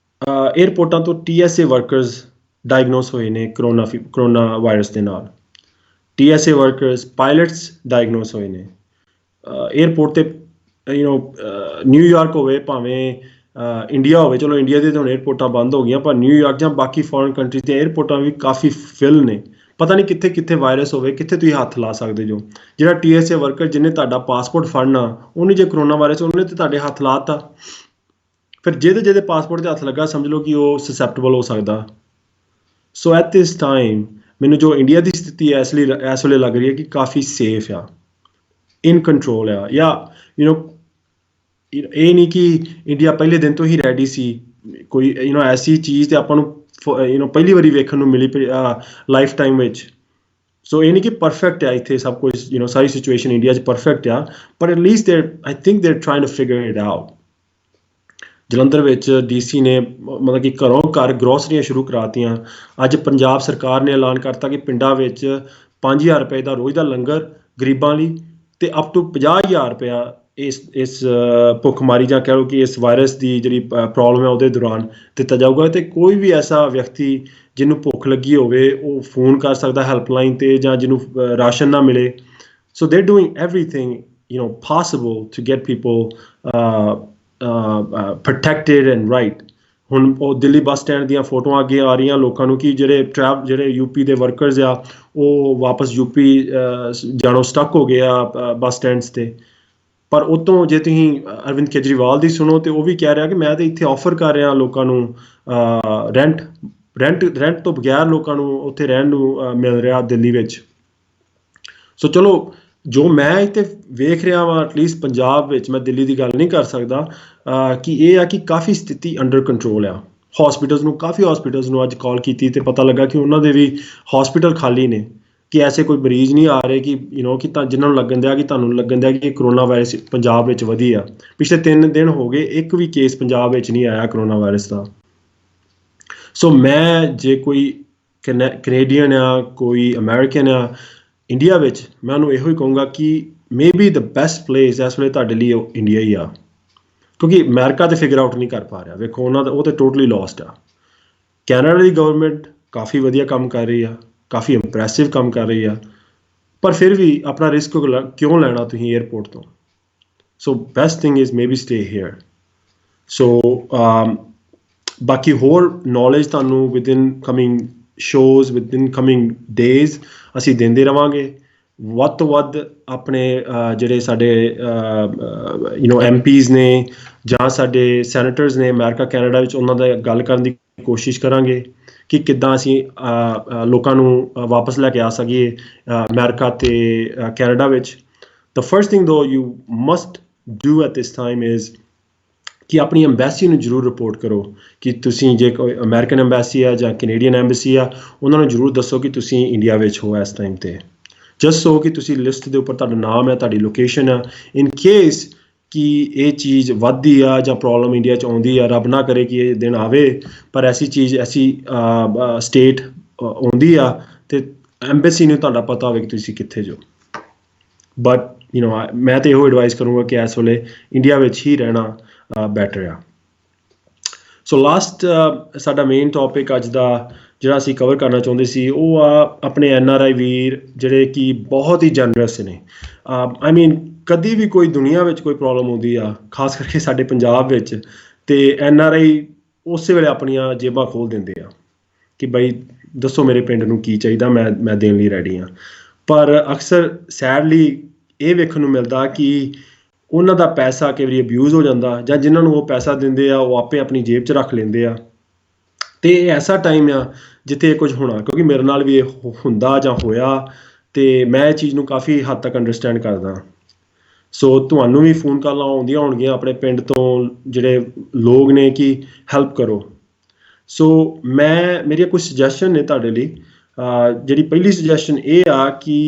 Speaker 1: ਏਅਰਪੋਰਟਾਂ ਤੋਂ TSA ਵਰਕਰਸ ਡਾਇਗਨੋਸ ਹੋਏ ਨੇ ਕਰੋਨਾ ਵਾਇਰਸ ਦੇ ਨਾਲ। TSA ਵਰਕਰਸ, ਪਾਇਲਟਸ ਡਾਇਗਨੋਸ ਹੋਏ ਨੇ। ਏਅਰਪੋਰਟ 'ਤੇ ਨਿਊਯਾਰਕ ਹੋਵੇ, ਭਾਵੇਂ ਇੰਡੀਆ ਹੋਵੇ, ਚਲੋ ਇੰਡੀਆ ਦੇ ਤਾਂ ਹੁਣ ਏਅਰਪੋਰਟਾਂ ਬੰਦ ਹੋ ਗਈਆਂ, ਪਰ ਨਿਊਯਾਰਕ ਜਾਂ ਬਾਕੀ ਫੋਰਨ ਕੰਟਰੀਜ਼ ਦੀਆਂ ਏਅਰਪੋਰਟਾਂ ਵੀ ਕਾਫੀ ਫਿਲ ਨੇ। ਪਤਾ ਨਹੀਂ ਕਿੱਥੇ ਕਿੱਥੇ ਵਾਇਰਸ ਹੋਵੇ, ਕਿੱਥੇ ਤੁਸੀਂ ਹੱਥ ਲਾ ਸਕਦੇ ਜੋ। ਜਿਹੜਾ TSA ਵਰਕਰ ਜਿਹਨੇ ਤੁਹਾਡਾ ਪਾਸਪੋਰਟ ਫੜਨਾ, ਉਹਨੇ ਜੇ ਕਰੋਨਾ ਵਾਇਰਸ, ਉਹਨੇ ਤੇ ਤੁਹਾਡੇ ਹੱਥ ਲਾ ਦਿੱਤਾ। ਫਿਰ ਜਿਹਦੇ ਪਾਸਪੋਰਟ 'ਤੇ ਹੱਥ ਲੱਗਾ, ਸਮਝ ਲਓ ਕਿ ਉਹ ਸਸੈਪਟੇਬਲ ਹੋ ਸਕਦਾ। ਸੋ ਐਟ ਦਿਸ ਟਾਈਮ ਮੈਨੂੰ ਜੋ ਇੰਡੀਆ ਦੀ ਸਥਿਤੀ ਇਸ ਵੇਲੇ ਲੱਗ ਰਹੀ ਹੈ ਕਿ ਕਾਫੀ ਸੇਫ ਆ, ਇਨ ਕੰਟਰੋਲ ਆ। ਜਾਂ ਇਹ ਨਹੀਂ ਕਿ ਇੰਡੀਆ ਪਹਿਲੇ ਦਿਨ ਤੋਂ ਹੀ ਰੈਡੀ ਸੀ। ਕੋਈ ਐਸੀ ਚੀਜ਼ ਤੇ ਆਪਾਂ ਨੂੰ ਪਹਿਲੀ ਵਾਰੀ ਵੇਖਣ ਨੂੰ ਮਿਲੀ ਲਾਈਫ ਟਾਈਮ ਵਿੱਚ। ਸੋ ਇਹ ਨਹੀਂ ਕਿ ਪਰਫੈਕਟ ਆ ਇੱਥੇ ਸਭ ਕੁਝ, ਸਾਰੀ ਸਿਚੁਏਸ਼ਨ ਇੰਡੀਆ 'ਚ ਪਰਫੈਕਟ ਆ, ਪਰ at least I think they're trying to figure it out. Jalandhar ਵਿੱਚ DC ਨੇ ਮਤਲਬ ਕਿ ਘਰੋਂ ਘਰ ਗਰੋਸਰੀਆਂ ਸ਼ੁਰੂ ਕਰਾਤੀਆਂ। ਅੱਜ ਪੰਜਾਬ ਸਰਕਾਰ ਨੇ ਐਲਾਨ ਕਰਤਾ ਕਿ ਪਿੰਡਾਂ ਵਿੱਚ 5000 ਰੁਪਏ ਦਾ ਰੋਜ਼ ਦਾ ਲੰਗਰ ਗਰੀਬਾਂ ਲਈ, ਅਤੇ ਅਪ ਟੂ 50,000 ਰੁਪਇਆ ਇਸ ਭੁੱਖਮਾਰੀ ਜਾਂ ਕਹਿ ਲਓ ਕਿ ਇਸ ਵਾਇਰਸ ਦੀ ਜਿਹੜੀ ਪ੍ਰੋਬਲਮ ਹੈ ਉਹਦੇ ਦੌਰਾਨ ਦਿੱਤਾ ਜਾਊਗਾ। ਅਤੇ ਕੋਈ ਵੀ ਐਸਾ ਵਿਅਕਤੀ ਜਿਹਨੂੰ ਭੁੱਖ ਲੱਗੀ ਹੋਵੇ, ਉਹ ਫੋਨ ਕਰ ਸਕਦਾ ਹੈਲਪਲਾਈਨ 'ਤੇ, ਜਾਂ ਜਿਹਨੂੰ ਰਾਸ਼ਨ ਨਾ ਮਿਲੇ। ਸੋ ਦੇ doing everything possible to get people protected and right. ਹੁਣ ਉਹ ਦਿੱਲੀ ਬੱਸ ਸਟੈਂਡ ਦੀਆਂ ਫੋਟੋਆਂ ਅੱਗੇ ਆ ਰਹੀਆਂ ਲੋਕਾਂ ਨੂੰ ਕਿ ਜਿਹੜੇ UP ਦੇ ਵਰਕਰਸ ਆ, ਉਹ ਵਾਪਸ UP ਜਾਣੋਂ ਸਟਕ ਹੋ ਗਏ ਆ ਬੱਸ ਸਟੈਂਡਸ 'ਤੇ। ਪਰ ਉਤੋਂ ਜੇ ਤੁਸੀਂ ਅਰਵਿੰਦ ਕੇਜਰੀਵਾਲ ਦੀ ਸੁਣੋ, ਤਾਂ ਉਹ ਵੀ ਕਹਿ ਰਿਹਾ ਕਿ ਮੈਂ ਤਾਂ ਇੱਥੇ ਆਫਰ ਕਰ ਰਿਹਾ ਲੋਕਾਂ ਨੂੰ ਰੈਂਟ ਤੋਂ ਬਗੈਰ ਲੋਕਾਂ ਨੂੰ ਉੱਥੇ ਰਹਿਣ ਨੂੰ ਮਿਲ ਰਿਹਾ ਦਿੱਲੀ ਵਿੱਚ। ਸੋ ਚਲੋ, ਜੋ ਮੈਂ ਇੱਥੇ ਵੇਖ ਰਿਹਾ ਵਾਂ ਐਟਲੀਸਟ ਪੰਜਾਬ ਵਿੱਚ, ਮੈਂ ਦਿੱਲੀ ਦੀ ਗੱਲ ਨਹੀਂ ਕਰ ਸਕਦਾ, ਕਿ ਇਹ ਆ ਕਿ ਕਾਫੀ ਸਥਿਤੀ ਅੰਡਰ ਕੰਟਰੋਲ ਆ। ਕਾਫੀ ਹਸਪੀਟਲਸ ਨੂੰ ਅੱਜ ਕਾਲ ਕੀਤੀ ਅਤੇ ਪਤਾ ਲੱਗਾ ਕਿ ਉਹਨਾਂ ਦੇ ਵੀ ਹਸਪੀਟਲ ਖਾਲੀ ਨੇ, ਕਿ ਐਸੇ ਕੋਈ ਮਰੀਜ਼ ਨਹੀਂ ਆ ਰਹੇ ਕਿ ਜਿਨ੍ਹਾਂ ਨੂੰ ਲੱਗਣ ਦਿਆ ਕਿ ਤੁਹਾਨੂੰ ਲੱਗਣ ਦਿਆ ਕਿ ਕਰੋਨਾ ਵਾਇਰਸ ਪੰਜਾਬ ਵਿੱਚ ਵਧੀ ਆ। ਪਿਛਲੇ 3 ਦਿਨ ਹੋ ਗਏ, ਇੱਕ ਵੀ ਕੇਸ ਪੰਜਾਬ ਵਿੱਚ ਨਹੀਂ ਆਇਆ ਕਰੋਨਾ ਵਾਇਰਸ ਦਾ। ਸੋ ਮੈਂ ਜੇ ਕੋਈ ਕੈਨੇਡੀਅਨ ਆ, ਕੋਈ ਅਮੈਰੀਕਨ ਆ ਇੰਡੀਆ ਵਿੱਚ, ਮੈਂ ਉਹਨੂੰ ਇਹੋ ਹੀ ਕਹੂੰਗਾ ਕਿ maybe the best place ਇਸ ਵੇਲੇ ਤੁਹਾਡੇ ਲਈ ਉਹ ਇੰਡੀਆ ਹੀ ਆ। ਕਿਉਂਕਿ ਅਮਰੀਕਾ ਤਾਂ ਫਿਗਰ ਆਊਟ ਨਹੀਂ ਕਰ ਪਾ ਰਿਹਾ। ਵੇਖੋ, ਉਹ ਤਾਂ ਟੋਟਲੀ ਲੋਸਟ ਆ। ਕੈਨੇਡਾ ਦੀ ਗਵਰਨਮੈਂਟ ਕਾਫੀ ਵਧੀਆ ਕੰਮ ਕਰ ਰਹੀ ਆ, ਕਾਫੀ ਇੰਪ੍ਰੈਸਿਵ ਕੰਮ ਕਰ ਰਹੀ ਆ, ਪਰ ਫਿਰ ਵੀ ਆਪਣਾ ਰਿਸਕ ਕਿਉਂ ਲੈਣਾ ਤੁਸੀਂ ਏਅਰਪੋਰਟ ਤੋਂ। So best thing is maybe stay here. So ਬਾਕੀ ਹੋਰ ਨੌਲੇਜ ਤੁਹਾਨੂੰ within coming shows, within coming days ਅਸੀਂ ਦਿੰਦੇ ਰਹਾਂਗੇ। ਵੱਧ ਤੋਂ ਵੱਧ ਆਪਣੇ ਜਿਹੜੇ ਸਾਡੇ MPs ਨੇ ਜਾਂ ਸਾਡੇ ਸੈਨੇਟਰਸ ਨੇ ਅਮਰੀਕਾ ਕੈਨੇਡਾ ਵਿੱਚ, ਉਹਨਾਂ ਦਾ ਗੱਲ ਕਰਨ ਦੀ ਕੋਸ਼ਿਸ਼ ਕਰਾਂਗੇ ਕਿ ਕਿੱਦਾਂ ਅਸੀਂ ਲੋਕਾਂ ਨੂੰ ਵਾਪਸ ਲੈ ਕੇ ਆ ਸਕੀਏ ਅਮਰੀਕਾ ਤੇ ਕੈਨੇਡਾ ਵਿੱਚ। The first thing though you must do at this time is ਕਿ ਆਪਣੀ ਐਮਬੈਸੀ ਨੂੰ ਜ਼ਰੂਰ ਰਿਪੋਰਟ ਕਰੋ ਕਿ ਤੁਸੀਂ, ਜੇ ਕੋਈ ਅਮਰੀਕਨ ਐਮਬੈਸੀ ਆ ਜਾਂ ਕੈਨੇਡੀਅਨ ਐਮਬੈਸੀ ਆ, ਉਹਨਾਂ ਨੂੰ ਜ਼ਰੂਰ ਦੱਸੋ ਕਿ ਤੁਸੀਂ ਇੰਡੀਆ ਵਿੱਚ ਹੋ ਇਸ ਟਾਈਮ 'ਤੇ, ਜਸਟ ਸੋ ਕਿ ਤੁਸੀਂ ਲਿਸਟ ਦੇ ਉੱਪਰ ਤੁਹਾਡਾ ਨਾਮ ਹੈ, ਤੁਹਾਡੀ ਲੋਕੇਸ਼ਨ ਆ। ਇਨ ਕੇਸ ਕਿ ਇਹ ਚੀਜ਼ ਵੱਧਦੀ ਆ ਜਾਂ ਪ੍ਰੋਬਲਮ ਇੰਡੀਆ 'ਚ ਆਉਂਦੀ ਆ, ਰੱਬ ਨਾ ਕਰੇ ਕਿ ਇਹ ਦਿਨ ਆਵੇ, ਪਰ ਐਸੀ ਚੀਜ਼, ਐਸੀ ਸਟੇਟ ਆਉਂਦੀ ਆ, ਤੇ ਐਮਬੈਸੀ ਨੂੰ ਤੁਹਾਡਾ ਪਤਾ ਹੋਵੇ ਕਿ ਤੁਸੀਂ ਕਿੱਥੇ ਜੋ। ਬਟ ਮੈਂ ਤਾਂ ਇਹੋ ਐਡਵਾਈਸ ਕਰੂੰਗਾ ਕਿ ਇਸ ਵੇਲੇ ਇੰਡੀਆ ਵਿੱਚ ਹੀ ਰਹਿਣਾ ਬੈਟਰ ਆ। ਸੋ ਲਾਸਟ ਸਾਡਾ ਮੇਨ ਟੌਪਿਕ ਅੱਜ ਦਾ ਜਿਹੜਾ ਅਸੀਂ ਕਵਰ ਕਰਨਾ ਚਾਹੁੰਦੇ ਸੀ, ਉਹ ਆ ਆਪਣੇ NRI ਵੀਰ ਜਿਹੜੇ ਕਿ ਬਹੁਤ ਹੀ ਜਨਰਸ ਨੇ। ਆਈ ਮੀਨ ਕਦੀ ਵੀ ਕੋਈ ਦੁਨੀਆ ਵਿੱਚ ਕੋਈ ਪ੍ਰੋਬਲਮ ਆਉਂਦੀ ਆ, ਖਾਸ ਕਰਕੇ ਸਾਡੇ ਪੰਜਾਬ ਵਿੱਚ, ਤੇ NRI ਉਸੇ ਵੇਲੇ ਆਪਣੀਆਂ ਜੇਬਾਂ ਖੋਲ੍ਹ ਦਿੰਦੇ ਆ ਕਿ ਬਈ ਦੱਸੋ ਮੇਰੇ ਪਿੰਡ ਨੂੰ ਕੀ ਚਾਹੀਦਾ, ਮੈਂ ਦੇਣ ਲਈ ਰੈਡੀ ਹਾਂ। ਪਰ ਅਕਸਰ ਸੈਡਲੀ ਇਹ ਵੇਖਣ ਨੂੰ ਮਿਲਦਾ ਕਿ ਉਹਨਾਂ ਦਾ ਪੈਸਾ ਕਈ ਵਾਰੀ ਅਬਿਊਜ਼ ਹੋ ਜਾਂਦਾ, ਜਾਂ ਜਿਨ੍ਹਾਂ ਨੂੰ ਉਹ ਪੈਸਾ ਦਿੰਦੇ ਆ ਉਹ ਆਪੇ ਆਪਣੀ ਜੇਬ 'ਚ ਰੱਖ ਲੈਂਦੇ ਆ। ਅਤੇ ਇਹ ਐਸਾ ਟਾਈਮ ਆ ਜਿੱਥੇ ਇਹ ਕੁਝ ਹੋਣਾ, ਕਿਉਂਕਿ ਮੇਰੇ ਨਾਲ ਵੀ ਇਹ ਹੁੰਦਾ ਜਾਂ ਹੋਇਆ, ਅਤੇ ਮੈਂ ਇਹ ਚੀਜ਼ ਨੂੰ ਕਾਫੀ ਹੱਦ ਤੱਕ ਅੰਡਰਸਟੈਂਡ ਕਰਦਾ। ਸੋ ਤੁਹਾਨੂੰ ਵੀ ਫੋਨ ਕਾਲਾਂ ਆਉਂਦੀਆਂ ਹੋਣਗੀਆਂ ਆਪਣੇ ਪਿੰਡ ਤੋਂ ਜਿਹੜੇ ਲੋਕ ਨੇ ਕਿ ਹੈਲਪ ਕਰੋ। ਸੋ ਮੇਰੀਆਂ ਕੁਝ ਸੁਜੈਸ਼ਨ ਨੇ ਤੁਹਾਡੇ ਲਈ। ਜਿਹੜੀ ਪਹਿਲੀ ਸੁਜੈਸ਼ਨ ਇਹ ਆ ਕਿ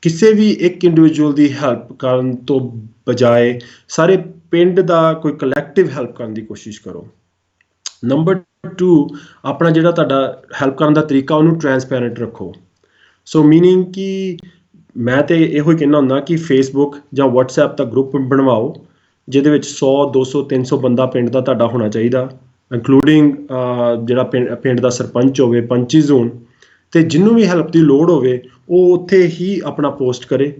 Speaker 1: ਕਿਸੇ ਵੀ ਇੱਕ ਇੰਡੀਵਿਜੂਅਲ ਦੀ ਹੈਲਪ ਕਰਨ ਤੋਂ ਬਜਾਏ ਸਾਰੇ ਪਿੰਡ ਦਾ ਕੋਈ ਕਲੈਕਟਿਵ ਹੈਲਪ ਕਰਨ ਦੀ ਕੋਸ਼ਿਸ਼ ਕਰੋ। ਨੰਬਰ 2, ਆਪਣਾ ਜਿਹੜਾ ਤੁਹਾਡਾ ਹੈਲਪ ਕਰਨ ਦਾ ਤਰੀਕਾ ਉਹਨੂੰ ਟਰਾਂਸਪੇਰੈਂਟ ਰੱਖੋ। ਸੋ ਮੀਨਿੰਗ ਕਿ ਮੈਂ ਤਾਂ ਇਹੋ ਹੀ ਕਹਿੰਦਾ ਹੁੰਦਾ ਕਿ ਫੇਸਬੁੱਕ ਜਾਂ ਵਟਸਐਪ ਦਾ ਗਰੁੱਪ ਬਣਵਾਓ, ਜਿਹਦੇ ਵਿੱਚ 100, 200, 300 ਬੰਦਾ ਪਿੰਡ ਦਾ ਤੁਹਾਡਾ ਹੋਣਾ ਚਾਹੀਦਾ, ਇੰਕਲੂਡਿੰਗ ਜਿਹੜਾ ਪਿੰਡ ਦਾ ਸਰਪੰਚ ਹੋਵੇ, ਪੰਚਿਸ ਹੋਣ, ਅਤੇ ਜਿਹਨੂੰ ਵੀ ਹੈਲਪ ਦੀ ਲੋੜ ਹੋਵੇ ਉਹ ਉੱਥੇ ਹੀ ਆਪਣਾ ਪੋਸਟ ਕਰੇ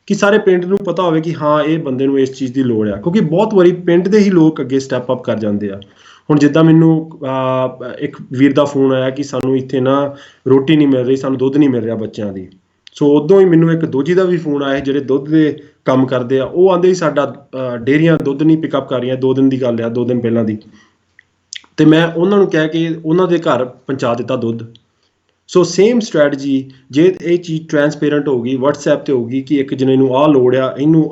Speaker 1: ਕਿ ਸਾਰੇ ਪਿੰਡ ਨੂੰ ਪਤਾ ਹੋਵੇ ਕਿ ਹਾਂ ਇਹ ਬੰਦੇ ਨੂੰ ਇਸ ਚੀਜ਼ ਦੀ ਲੋੜ ਆ। ਕਿਉਂਕਿ ਬਹੁਤ ਵਾਰੀ ਪਿੰਡ ਦੇ ਹੀ ਲੋਕ ਅੱਗੇ ਸਟੈਪ ਅਪ ਕਰ ਜਾਂਦੇ ਆ। ਹੁਣ ਜਿੱਦਾਂ ਮੈਨੂੰ ਇੱਕ ਵੀਰ ਦਾ ਫੋਨ ਆਇਆ ਕਿ ਸਾਨੂੰ ਇੱਥੇ ਨਾ ਰੋਟੀ ਨਹੀਂ ਮਿਲ ਰਹੀ, ਸਾਨੂੰ ਦੁੱਧ ਨਹੀਂ ਮਿਲ ਰਿਹਾ ਬੱਚਿਆਂ ਦੀ। ਸੋ ਉਦੋਂ ਹੀ ਮੈਨੂੰ ਇੱਕ ਦੋਜੀ ਦਾ ਵੀ ਫੋਨ ਆਇਆ ਜਿਹੜੇ ਦੁੱਧ ਦੇ ਕੰਮ ਕਰਦੇ ਆ, ਉਹ ਆਉਂਦੇ ਹੀ ਸਾਡਾ ਡੇਅਰੀਆਂ ਦੁੱਧ ਨਹੀਂ ਪਿਕਅਪ ਕਰ ਰਹੀਆਂ, 2 ਦਿਨ ਦੀ ਗੱਲ ਆ, 2 ਦਿਨ ਪਹਿਲਾਂ ਦੀ। ਅਤੇ ਮੈਂ ਉਹਨਾਂ ਨੂੰ ਕਹਿ ਕੇ ਉਹਨਾਂ ਦੇ ਘਰ ਪਹੁੰਚਾ ਦਿੱਤਾ ਦੁੱਧ। ਸੋ ਸੇਮ ਸਟ੍ਰੈਟਜੀ, ਜੇ ਇਹ ਚੀਜ਼ ਟਰਾਂਸਪੇਰੈਂਟ ਹੋਊਗੀ, ਵਟਸਐਪ 'ਤੇ ਹੋਊਗੀ ਕਿ ਇੱਕ ਜਣੇ ਨੂੰ ਆਹ ਲੋੜ ਆ, ਇਹਨੂੰ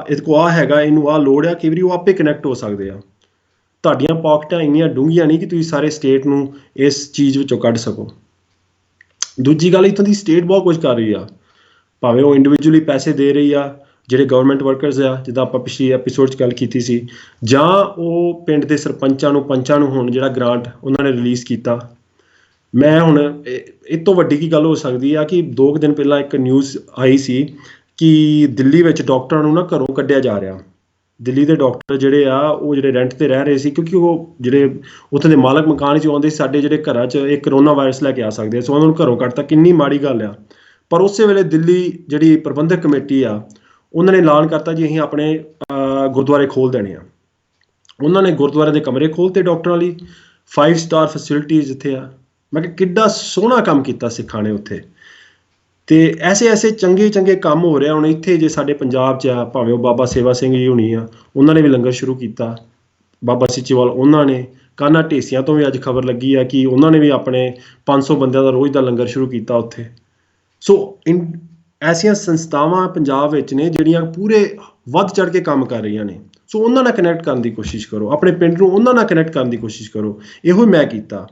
Speaker 1: ਇਹਦੇ ਕੋਲ ਆਹ ਹੈਗਾ, ਇਹਨੂੰ ਆਹ ਲੋੜ ਆ, ਕਈ ਵਾਰੀ ਉਹ ਆਪੇ ਕਨੈਕਟ ਹੋ ਸਕਦੇ ਆ। ਤੁਹਾਡੀਆਂ ਪਾਕਟਾਂ ਇੰਨੀਆਂ ਡੂੰਘੀਆਂ ਨਹੀਂ ਕਿ ਤੁਸੀਂ ਸਾਰੇ ਸਟੇਟ ਨੂੰ ਇਸ ਚੀਜ਼ ਵਿੱਚੋਂ ਕੱਢ ਸਕੋ। ਦੂਜੀ ਗੱਲ, ਇੱਥੋਂ ਦੀ ਸਟੇਟ ਬਹੁਤ ਕੁਝ ਕਰ ਰਹੀ ਆ, ਭਾਵੇਂ ਉਹ ਇੰਡੀਵਿਜੂਅਲੀ ਪੈਸੇ ਦੇ ਰਹੀ ਆ ਜਿਹੜੇ ਗਵਰਨਮੈਂਟ ਵਰਕਰਸ ਆ, ਜਿੱਦਾਂ ਆਪਾਂ ਪਿਛਲੀ ਐਪੀਸੋਡ 'ਚ ਗੱਲ ਕੀਤੀ ਸੀ, ਜਾਂ ਉਹ ਪਿੰਡ ਦੇ ਸਰਪੰਚਾਂ ਨੂੰ, ਪੰਚਾਂ ਨੂੰ ਹੁਣ ਜਿਹੜਾ ਗ੍ਰਾਂਟ ਉਹਨਾਂ ਨੇ ਰਿਲੀਜ਼ ਕੀਤਾ। ਮੈਂ ਹੁਣ ਇਹ ਤੋਂ ਵੱਡੀ ਕੀ ਗੱਲ ਹੋ ਸਕਦੀ ਆ ਕਿ 2 ਦਿਨ ਪਹਿਲਾਂ ਇੱਕ ਨਿਊਜ਼ ਆਈ ਸੀ ਕਿ ਦਿੱਲੀ ਵਿੱਚ ਡਾਕਟਰਾਂ ਨੂੰ ਨਾ ਘਰੋਂ ਕੱਢਿਆ ਜਾ ਰਿਹਾ। ਦਿੱਲੀ ਦੇ ਡਾਕਟਰ ਜਿਹੜੇ ਆ, ਉਹ ਜਿਹੜੇ ਰੈਂਟ 'ਤੇ ਰਹਿ ਰਹੇ ਸੀ, ਕਿਉਂਕਿ ਉਹ ਜਿਹੜੇ ਉੱਥੇ ਦੇ ਮਾਲਕ ਮਕਾਨ 'ਚ ਆਉਂਦੇ, ਸਾਡੇ ਜਿਹੜੇ ਘਰਾਂ 'ਚ ਇਹ ਕਰੋਨਾ ਵਾਇਰਸ ਲੈ ਕੇ ਆ ਸਕਦੇ ਆ, ਸੋ ਉਹਨਾਂ ਨੂੰ ਘਰੋਂ ਕੱਢਤਾ। ਕਿੰਨੀ ਮਾੜੀ ਗੱਲ ਆ। ਪਰ ਉਸੇ ਵੇਲੇ ਦਿੱਲੀ ਜਿਹੜੀ ਪ੍ਰਬੰਧਕ ਕਮੇਟੀ ਆ, ਉਹਨਾਂ ਨੇ ਐਲਾਨ ਕਰਤਾ ਜੀ ਅਸੀਂ ਆਪਣੇ ਗੁਰਦੁਆਰੇ ਖੋਲ੍ਹ ਦੇਣੇ ਆ। ਉਹਨਾਂ ਨੇ ਗੁਰਦੁਆਰੇ ਦੇ ਕਮਰੇ ਖੋਲ੍ਹਤੇ ਡਾਕਟਰਾਂ ਲਈ, 5 ਸਟਾਰ ਫੈਸਿਲਿਟੀਜ਼ ਇੱਥੇ ਆ। ਮੈਂ ਕਿਹਾ ਕਿੱਡਾ ਸੋਹਣਾ ਕੰਮ ਕੀਤਾ ਸਿੱਖਾਂ ਨੇ ਉੱਥੇ। ਅਤੇ ਐਸੇ ਚੰਗੇ ਕੰਮ ਹੋ ਰਿਹਾ ਹੁਣ ਇੱਥੇ। ਜੇ ਸਾਡੇ ਪੰਜਾਬ 'ਚ ਆ, ਭਾਵੇਂ ਉਹ ਬਾਬਾ ਸੇਵਾ ਸਿੰਘ ਜੀ ਹੋਣੀ ਆ, ਉਹਨਾਂ ਨੇ ਵੀ ਲੰਗਰ ਸ਼ੁਰੂ ਕੀਤਾ। ਬਾਬਾ ਸੀਚੇਵਾਲ ਉਹਨਾਂ ਨੇ, ਕਾਨਾ ਢੇਸੀਆਂ ਤੋਂ ਵੀ ਅੱਜ ਖਬਰ ਲੱਗੀ ਆ ਕਿ ਉਹਨਾਂ ਨੇ ਵੀ ਆਪਣੇ 500 ਬੰਦਿਆਂ ਦਾ ਰੋਜ਼ ਦਾ ਲੰਗਰ ਸ਼ੁਰੂ ਕੀਤਾ ਉੱਥੇ। ਸੋ ਐਸੀਆਂ ਸੰਸਥਾਵਾਂ ਪੰਜਾਬ ਵਿੱਚ ਨੇ ਜਿਹੜੀਆਂ ਪੂਰੇ ਵੱਧ ਚੜ੍ਹ ਕੇ ਕੰਮ ਕਰ ਰਹੀਆਂ ਨੇ। ਸੋ ਉਹਨਾਂ ਨਾਲ ਕਨੈਕਟ ਕਰਨ ਦੀ ਕੋਸ਼ਿਸ਼ ਕਰੋ, ਆਪਣੇ ਪਿੰਡ ਨੂੰ ਉਹਨਾਂ ਨਾਲ ਕਨੈਕਟ ਕਰਨ ਦੀ ਕੋਸ਼ਿਸ਼ ਕਰੋ। ਇਹੋ ਮੈਂ ਕੀਤਾ।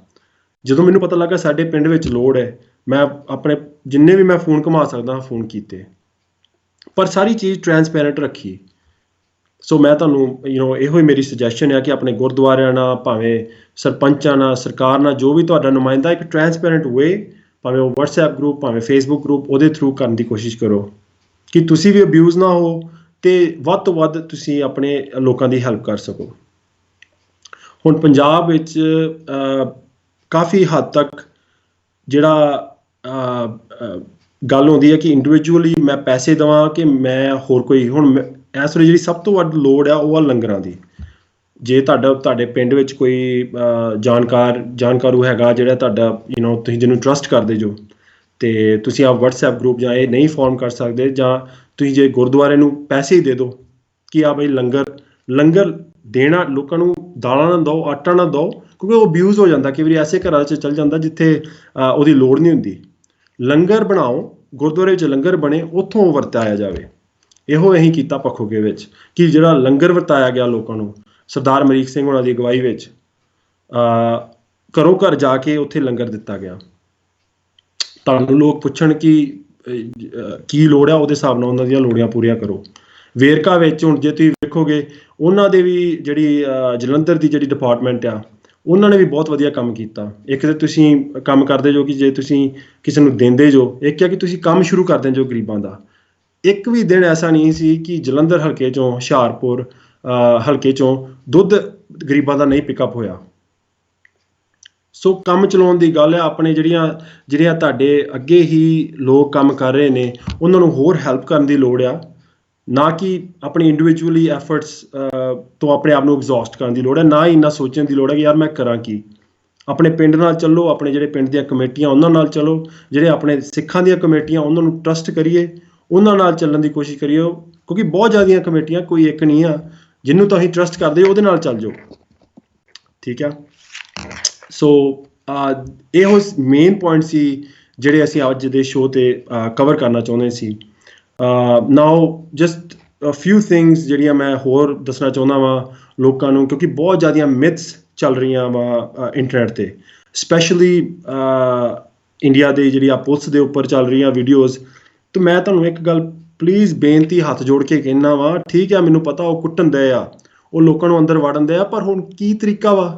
Speaker 1: ਜਦੋਂ ਮੈਨੂੰ ਪਤਾ ਲੱਗਾ ਸਾਡੇ ਪਿੰਡ ਵਿੱਚ ਲੋੜ ਹੈ, ਮੈਂ ਆਪਣੇ ਜਿੰਨੇ ਵੀ ਮੈਂ ਫੋਨ ਘੁਮਾ ਸਕਦਾ ਫੋਨ ਕੀਤੇ, ਪਰ ਸਾਰੀ ਚੀਜ਼ ਟਰਾਂਸਪੇਰੈਂਟ ਰੱਖੀ। ਸੋ ਮੈਂ ਤੁਹਾਨੂੰ ਇਹੋ ਹੀ ਮੇਰੀ ਸੁਜੈਸ਼ਨ ਹੈ ਕਿ ਆਪਣੇ ਗੁਰਦੁਆਰਿਆਂ ਨਾਲ, ਭਾਵੇਂ ਸਰਪੰਚਾਂ ਨਾਲ, ਸਰਕਾਰ ਨਾਲ, ਜੋ ਵੀ ਤੁਹਾਡਾ ਨੁਮਾਇੰਦਾ, ਇੱਕ ਟਰਾਂਸਪੇਰੈਂਟ ਵੇ, ਭਾਵੇਂ ਉਹ ਵਟਸਐਪ ਗਰੁੱਪ, ਭਾਵੇਂ ਫੇਸਬੁੱਕ ਗਰੁੱਪ, ਉਹਦੇ ਥਰੂ ਕਰਨ ਦੀ ਕੋਸ਼ਿਸ਼ ਕਰੋ ਕਿ ਤੁਸੀਂ ਵੀ ਅਬਿਊਜ਼ ਨਾ ਹੋ ਅਤੇ ਵੱਧ ਤੋਂ ਵੱਧ ਤੁਸੀਂ ਆਪਣੇ ਲੋਕਾਂ ਦੀ ਹੈਲਪ ਕਰ ਸਕੋ। ਹੁਣ ਪੰਜਾਬ ਵਿੱਚ ਕਾਫੀ ਹੱਦ ਤੱਕ ਜਿਹੜਾ ਗੱਲ ਆਉਂਦੀ ਹੈ ਕਿ ਇੰਡੀਵਿਜੂਅਲੀ ਮੈਂ ਪੈਸੇ ਦੇਵਾਂ ਕਿ ਮੈਂ ਹੋਰ ਕੋਈ। ਹੁਣ ਇਸ ਵੇਲੇ ਜਿਹੜੀ ਸਭ ਤੋਂ ਵੱਧ ਲੋੜ ਆ ਉਹ ਆ ਲੰਗਰਾਂ ਦੀ। ਜੇ ਤੁਹਾਡੇ ਪਿੰਡ ਵਿੱਚ ਕੋਈ ਜਾਣਕਾਰੂ ਹੈਗਾ ਜਿਹੜਾ ਤੁਹਾਡਾ ਤੁਸੀਂ ਜਿਹਨੂੰ ਟਰਸਟ ਕਰਦੇ ਜੋ, ਤੇ ਤੁਸੀਂ ਆ WhatsApp ਗਰੁੱਪ ਜਾਂ ਇਹ ਨਹੀਂ ਫਾਰਮ ਕਰ ਸਕਦੇ, ਜਾਂ ਤੁਸੀਂ ਜੇ ਗੁਰਦੁਆਰੇ ਨੂੰ ਪੈਸੇ ਹੀ ਦੇ ਦਿਓ ਕਿ ਆ ਬਈ ਲੰਗਰ ਦੇਣਾ, ਲੋਕਾਂ ਨੂੰ ਦਾਲਾਂ ਨਾ ਦਿਓ, ਆਟਾ ਨਾ ਦਿਓ, ਕਿਉਂਕਿ ਉਹ ਅਬਿਊਜ਼ ਹੋ ਜਾਂਦਾ। ਕਈ ਵਾਰੀ ਐਸੇ ਘਰਾਂ 'ਚ ਚੱਲ ਜਾਂਦਾ ਜਿੱਥੇ ਉਹਦੀ ਲੋੜ ਨਹੀਂ ਹੁੰਦੀ। ਲੰਗਰ ਬਣਾਓ, ਗੁਰਦੁਆਰੇ ਵਿੱਚ ਲੰਗਰ ਬਣੇ, ਉੱਥੋਂ ਵਰਤਾਇਆ ਜਾਵੇ। ਇਹੋ ਅਸੀਂ ਕੀਤਾ ਪੱਖੋਕੇ ਵਿੱਚ, ਕਿ ਜਿਹੜਾ ਲੰਗਰ ਵਰਤਾਇਆ ਗਿਆ ਲੋਕਾਂ ਨੂੰ, ਸਰਦਾਰ ਅਮਰੀਕ ਸਿੰਘ ਹੋਣਾ ਦੀ ਅਗਵਾਈ ਵਿੱਚ ਘਰੋਂ ਘਰ ਜਾ ਕੇ ਉੱਥੇ ਲੰਗਰ ਦਿੱਤਾ ਗਿਆ। ਤੁਹਾਨੂੰ ਲੋਕ ਪੁੱਛਣ ਕਿ ਕੀ ਲੋੜ ਆ, ਉਹਦੇ ਹਿਸਾਬ ਨਾਲ ਉਹਨਾਂ ਦੀਆਂ ਲੋੜਾਂ ਪੂਰੀਆਂ ਕਰੋ। ਵੇਰਕਾ ਵਿੱਚ ਹੁਣ ਜੇ ਤੁਸੀਂ ਵੇਖੋਗੇ, ਉਹਨਾਂ ਦੇ ਵੀ ਜਿਹੜੀ ਜਲੰਧਰ ਦੀ ਜਿਹੜੀ ਡਿਪਾਰਟਮੈਂਟ ਆ, ਉਹਨਾਂ ਨੇ ਵੀ ਬਹੁਤ ਵਧੀਆ ਕੰਮ ਕੀਤਾ। ਇੱਕ ਤਾਂ ਤੁਸੀਂ ਕੰਮ ਕਰਦੇ ਜੋ ਕਿ ਜੇ ਤੁਸੀਂ ਕਿਸੇ ਨੂੰ ਦਿੰਦੇ ਜੋ, ਇੱਕ ਹੈ ਕਿ ਤੁਸੀਂ ਕੰਮ ਸ਼ੁਰੂ ਕਰਦੇ ਜੋ ਗਰੀਬਾਂ ਦਾ। ਇੱਕ ਵੀ ਦਿਨ ਐਸਾ ਨਹੀਂ ਸੀ ਕਿ ਜਲੰਧਰ ਹਲਕੇ 'ਚੋਂ, ਹੁਸ਼ਿਆਰਪੁਰ ਹਲਕੇ 'ਚੋਂ ਦੁੱਧ ਗਰੀਬਾਂ ਦਾ ਨਹੀਂ ਪਿਕਅਪ ਹੋਇਆ। ਸੋ ਕੰਮ ਚਲਾਉਣ ਦੀ ਗੱਲ ਹੈ। ਆਪਣੇ ਜਿਹੜੀਆਂ ਤੁਹਾਡੇ ਅੱਗੇ ਹੀ ਲੋਕ ਕੰਮ ਕਰ ਰਹੇ ਨੇ, ਉਹਨਾਂ ਨੂੰ ਹੋਰ ਹੈਲਪ ਕਰਨ ਦੀ ਲੋੜ ਆ, ਨਾ ਕਿ ਆਪਣੀ ਇੰਡੀਵਿਜੂਅਲੀ ਐਫਰਟਸ ਤੋਂ ਆਪਣੇ ਆਪ ਨੂੰ ਐਗਜ਼ੌਸਟ ਕਰਨ ਦੀ ਲੋੜ ਹੈ। ਨਾ ਹੀ ਇੰਨਾ ਸੋਚਣ ਦੀ ਲੋੜ ਹੈ ਕਿ ਯਾਰ ਮੈਂ ਕਰਾਂ ਕੀ। ਆਪਣੇ ਪਿੰਡ ਨਾਲ ਚੱਲੋ, ਆਪਣੇ ਜਿਹੜੇ ਪਿੰਡ ਦੀਆਂ ਕਮੇਟੀਆਂ ਉਹਨਾਂ ਨਾਲ ਚੱਲੋ, ਜਿਹੜੇ ਆਪਣੇ ਸਿੱਖਾਂ ਦੀਆਂ ਕਮੇਟੀਆਂ ਉਹਨਾਂ ਨੂੰ ਟਰਸਟ ਕਰੀਏ, ਉਹਨਾਂ ਨਾਲ ਚੱਲਣ ਦੀ ਕੋਸ਼ਿਸ਼ ਕਰੀਏ, ਕਿਉਂਕਿ ਬਹੁਤ ਜ਼ਿਆਦੀਆਂ ਕਮੇਟੀਆਂ, ਕੋਈ ਇੱਕ ਨਹੀਂ ਆ। ਜਿਹਨੂੰ ਤੁਸੀਂ ਟਰਸਟ ਕਰਦੇ ਹੋ ਉਹਦੇ ਨਾਲ ਚੱਲ ਜਾਓ, ਠੀਕ ਆ। ਸੋ ਇਹੋ ਮੇਨ ਪੁਆਇੰਟ ਸੀ ਜਿਹੜੇ ਅਸੀਂ ਅੱਜ ਦੇ ਸ਼ੋਅ 'ਤੇ ਕਵਰ ਕਰਨਾ ਚਾਹੁੰਦੇ ਸੀ। ਨਾਓ ਜਸਟ ਫਿਊ ਥਿੰਗਸ ਜਿਹੜੀਆਂ ਮੈਂ ਹੋਰ ਦੱਸਣਾ ਚਾਹੁੰਦਾ ਵਾਂ ਲੋਕਾਂ ਨੂੰ, ਕਿਉਂਕਿ ਬਹੁਤ ਜ਼ਿਆਦੀਆਂ ਮਿਥਸ ਚੱਲ ਰਹੀਆਂ ਵਾ ਇੰਟਰਨੈਟ 'ਤੇ, ਸਪੈਸ਼ਲੀ ਇੰਡੀਆ ਦੇ ਜਿਹੜੀ ਆ ਪੁਲਿਸ ਦੇ ਉੱਪਰ ਚੱਲ ਰਹੀਆਂ ਵੀਡੀਓਜ਼। ਅਤੇ ਮੈਂ ਤੁਹਾਨੂੰ ਇੱਕ ਗੱਲ ਪਲੀਜ਼ ਬੇਨਤੀ ਹੱਥ ਜੋੜ ਕੇ ਕਹਿਣਾ ਵਾ, ਠੀਕ ਆ ਮੈਨੂੰ ਪਤਾ ਉਹ ਕੁੱਟਣ ਦੇ ਆ, ਉਹ ਲੋਕਾਂ ਨੂੰ ਅੰਦਰ ਵੜਨ ਦੇ ਆ, ਪਰ ਹੁਣ ਕੀ ਤਰੀਕਾ ਵਾ?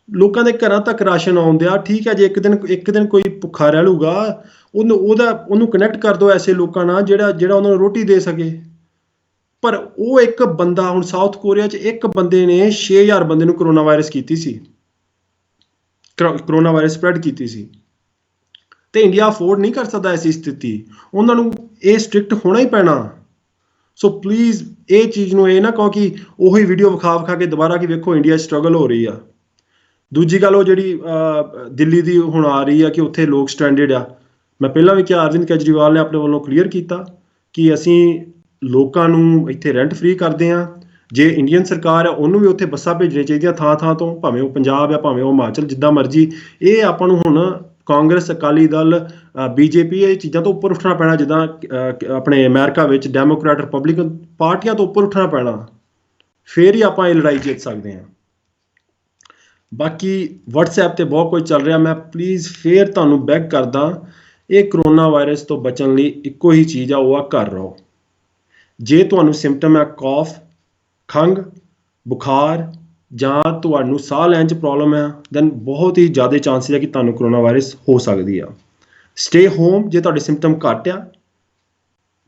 Speaker 1: ਲੋਕਾਂ ਦੇ ਘਰਾਂ ਤੱਕ ਰਾਸ਼ਨ ਆਉਣ ਦਿਆ, ਠੀਕ ਹੈ। ਜੇ ਇੱਕ ਦਿਨ ਕੋਈ ਭੁੱਖਾ ਰਹਿ ਲੂਗਾ, ਉਹਨੂੰ ਕਨੈਕਟ ਕਰ ਦਿਓ ਐਸੇ ਲੋਕਾਂ ਨਾਲ ਜਿਹੜਾ ਉਹਨਾਂ ਨੂੰ ਰੋਟੀ ਦੇ ਸਕੇ। ਪਰ ਉਹ ਇੱਕ ਬੰਦਾ, ਹੁਣ ਸਾਊਥ ਕੋਰੀਆ 'ਚ ਇੱਕ ਬੰਦੇ ਨੇ 6000 ਬੰਦੇ ਨੂੰ ਕਰੋਨਾ ਵਾਇਰਸ ਸਪਰੈਡ ਕੀਤੀ ਸੀ। ਤੇ ਇੰਡੀਆ ਅਫੋਰਡ ਨਹੀਂ ਕਰ ਸਕਦਾ ਐਸੀ ਸਥਿਤੀ, ਉਹਨਾਂ ਨੂੰ ਇਹ ਸਟ੍ਰਿਕਟ ਹੋਣਾ ਹੀ ਪੈਣਾ। ਸੋ ਪਲੀਜ਼ ਇਹ ਚੀਜ਼ ਨੂੰ ਇਹ ਨਾ ਕਹੋ ਕਿ ਉਹੀ ਵੀਡੀਓ ਵਿਖਾ ਕੇ ਦੁਬਾਰਾ ਕਿ ਵੇਖੋ ਇੰਡੀਆ ਸਟਰਗਲ ਹੋ ਰਹੀ ਆ। ਦੂਜੀ ਗੱਲ, ਉਹ ਜਿਹੜੀ ਦਿੱਲੀ ਦੀ ਹੁਣ ਆ ਰਹੀ ਆ ਕਿ ਉੱਥੇ ਲੋਕ ਸਟ੍ਰੈਂਡਡ ਆ। ਮੈਂ ਪਹਿਲਾਂ ਵੀ ਕਿਹਾ, ਅਰਵਿੰਦ ਕੇਜਰੀਵਾਲ ਨੇ ਆਪਣੇ ਵੱਲੋਂ ਕਲੀਅਰ ਕੀਤਾ ਕਿ ਅਸੀਂ ਲੋਕਾਂ ਨੂੰ ਇੱਥੇ ਰੈਂਟ ਫ੍ਰੀ ਕਰਦੇ ਹਾਂ। ਜੇ ਇੰਡੀਅਨ ਸਰਕਾਰ ਆ, ਉਹਨੂੰ ਵੀ ਉੱਥੇ ਬੱਸਾਂ ਭੇਜਣੀਆਂ ਚਾਹੀਦੀਆਂ ਥਾਂ ਤੋਂ, ਭਾਵੇਂ ਉਹ ਪੰਜਾਬ ਆ, ਭਾਵੇਂ ਉਹ ਹਿਮਾਚਲ, ਜਿੱਦਾਂ ਮਰਜ਼ੀ। ਇਹ ਆਪਾਂ ਨੂੰ ਹੁਣ ਕਾਂਗਰਸ, ਅਕਾਲੀ ਦਲ, BJP, ਇਹ ਚੀਜ਼ਾਂ ਤੋਂ ਉੱਪਰ ਉੱਠਣਾ ਪੈਣਾ। ਜਿੱਦਾਂ ਆਪਣੇ ਅਮਰੀਕਾ ਵਿੱਚ ਡੈਮੋਕ੍ਰੈਟ, ਰਿਪਬਲਿਕਨ ਪਾਰਟੀਆਂ ਤੋਂ ਉੱਪਰ ਉੱਠਣਾ ਪੈਣਾ, ਫਿਰ ਹੀ ਆਪਾਂ ਇਹ ਲੜਾਈ ਜਿੱਤ ਸਕਦੇ ਹਾਂ। ਬਾਕੀ WhatsApp 'ਤੇ ਬਹੁਤ ਕੁਝ ਚੱਲ ਰਿਹਾ। ਮੈਂ ਪਲੀਜ਼ ਫਿਰ ਤੁਹਾਨੂੰ ਬੈਗ ਕਰਦਾ, ਇਹ ਕਰੋਨਾ ਵਾਇਰਸ ਤੋਂ ਬਚਣ ਲਈ ਇੱਕੋ ਹੀ ਚੀਜ਼ ਆ, ਉਹ ਆ ਘਰ ਰਹੋ। ਜੇ ਤੁਹਾਨੂੰ ਸਿੰਪਟਮ ਹੈ ਕੌਫ, ਖੰਘ, ਬੁਖਾਰ, ਜਾਂ ਤੁਹਾਨੂੰ ਸਾਹ ਲੈਣ 'ਚ ਪ੍ਰੋਬਲਮ ਹੈ, ਦੈਨ ਬਹੁਤ ਹੀ ਜ਼ਿਆਦਾ ਚਾਂਸਿਸ ਹੈ ਕਿ ਤੁਹਾਨੂੰ ਕਰੋਨਾ ਵਾਇਰਸ ਹੋ ਸਕਦੀ ਆ। ਸਟੇ ਹੋਮ ਜੇ ਤੁਹਾਡੇ ਸਿੰਪਟਮ ਘੱਟ ਆ।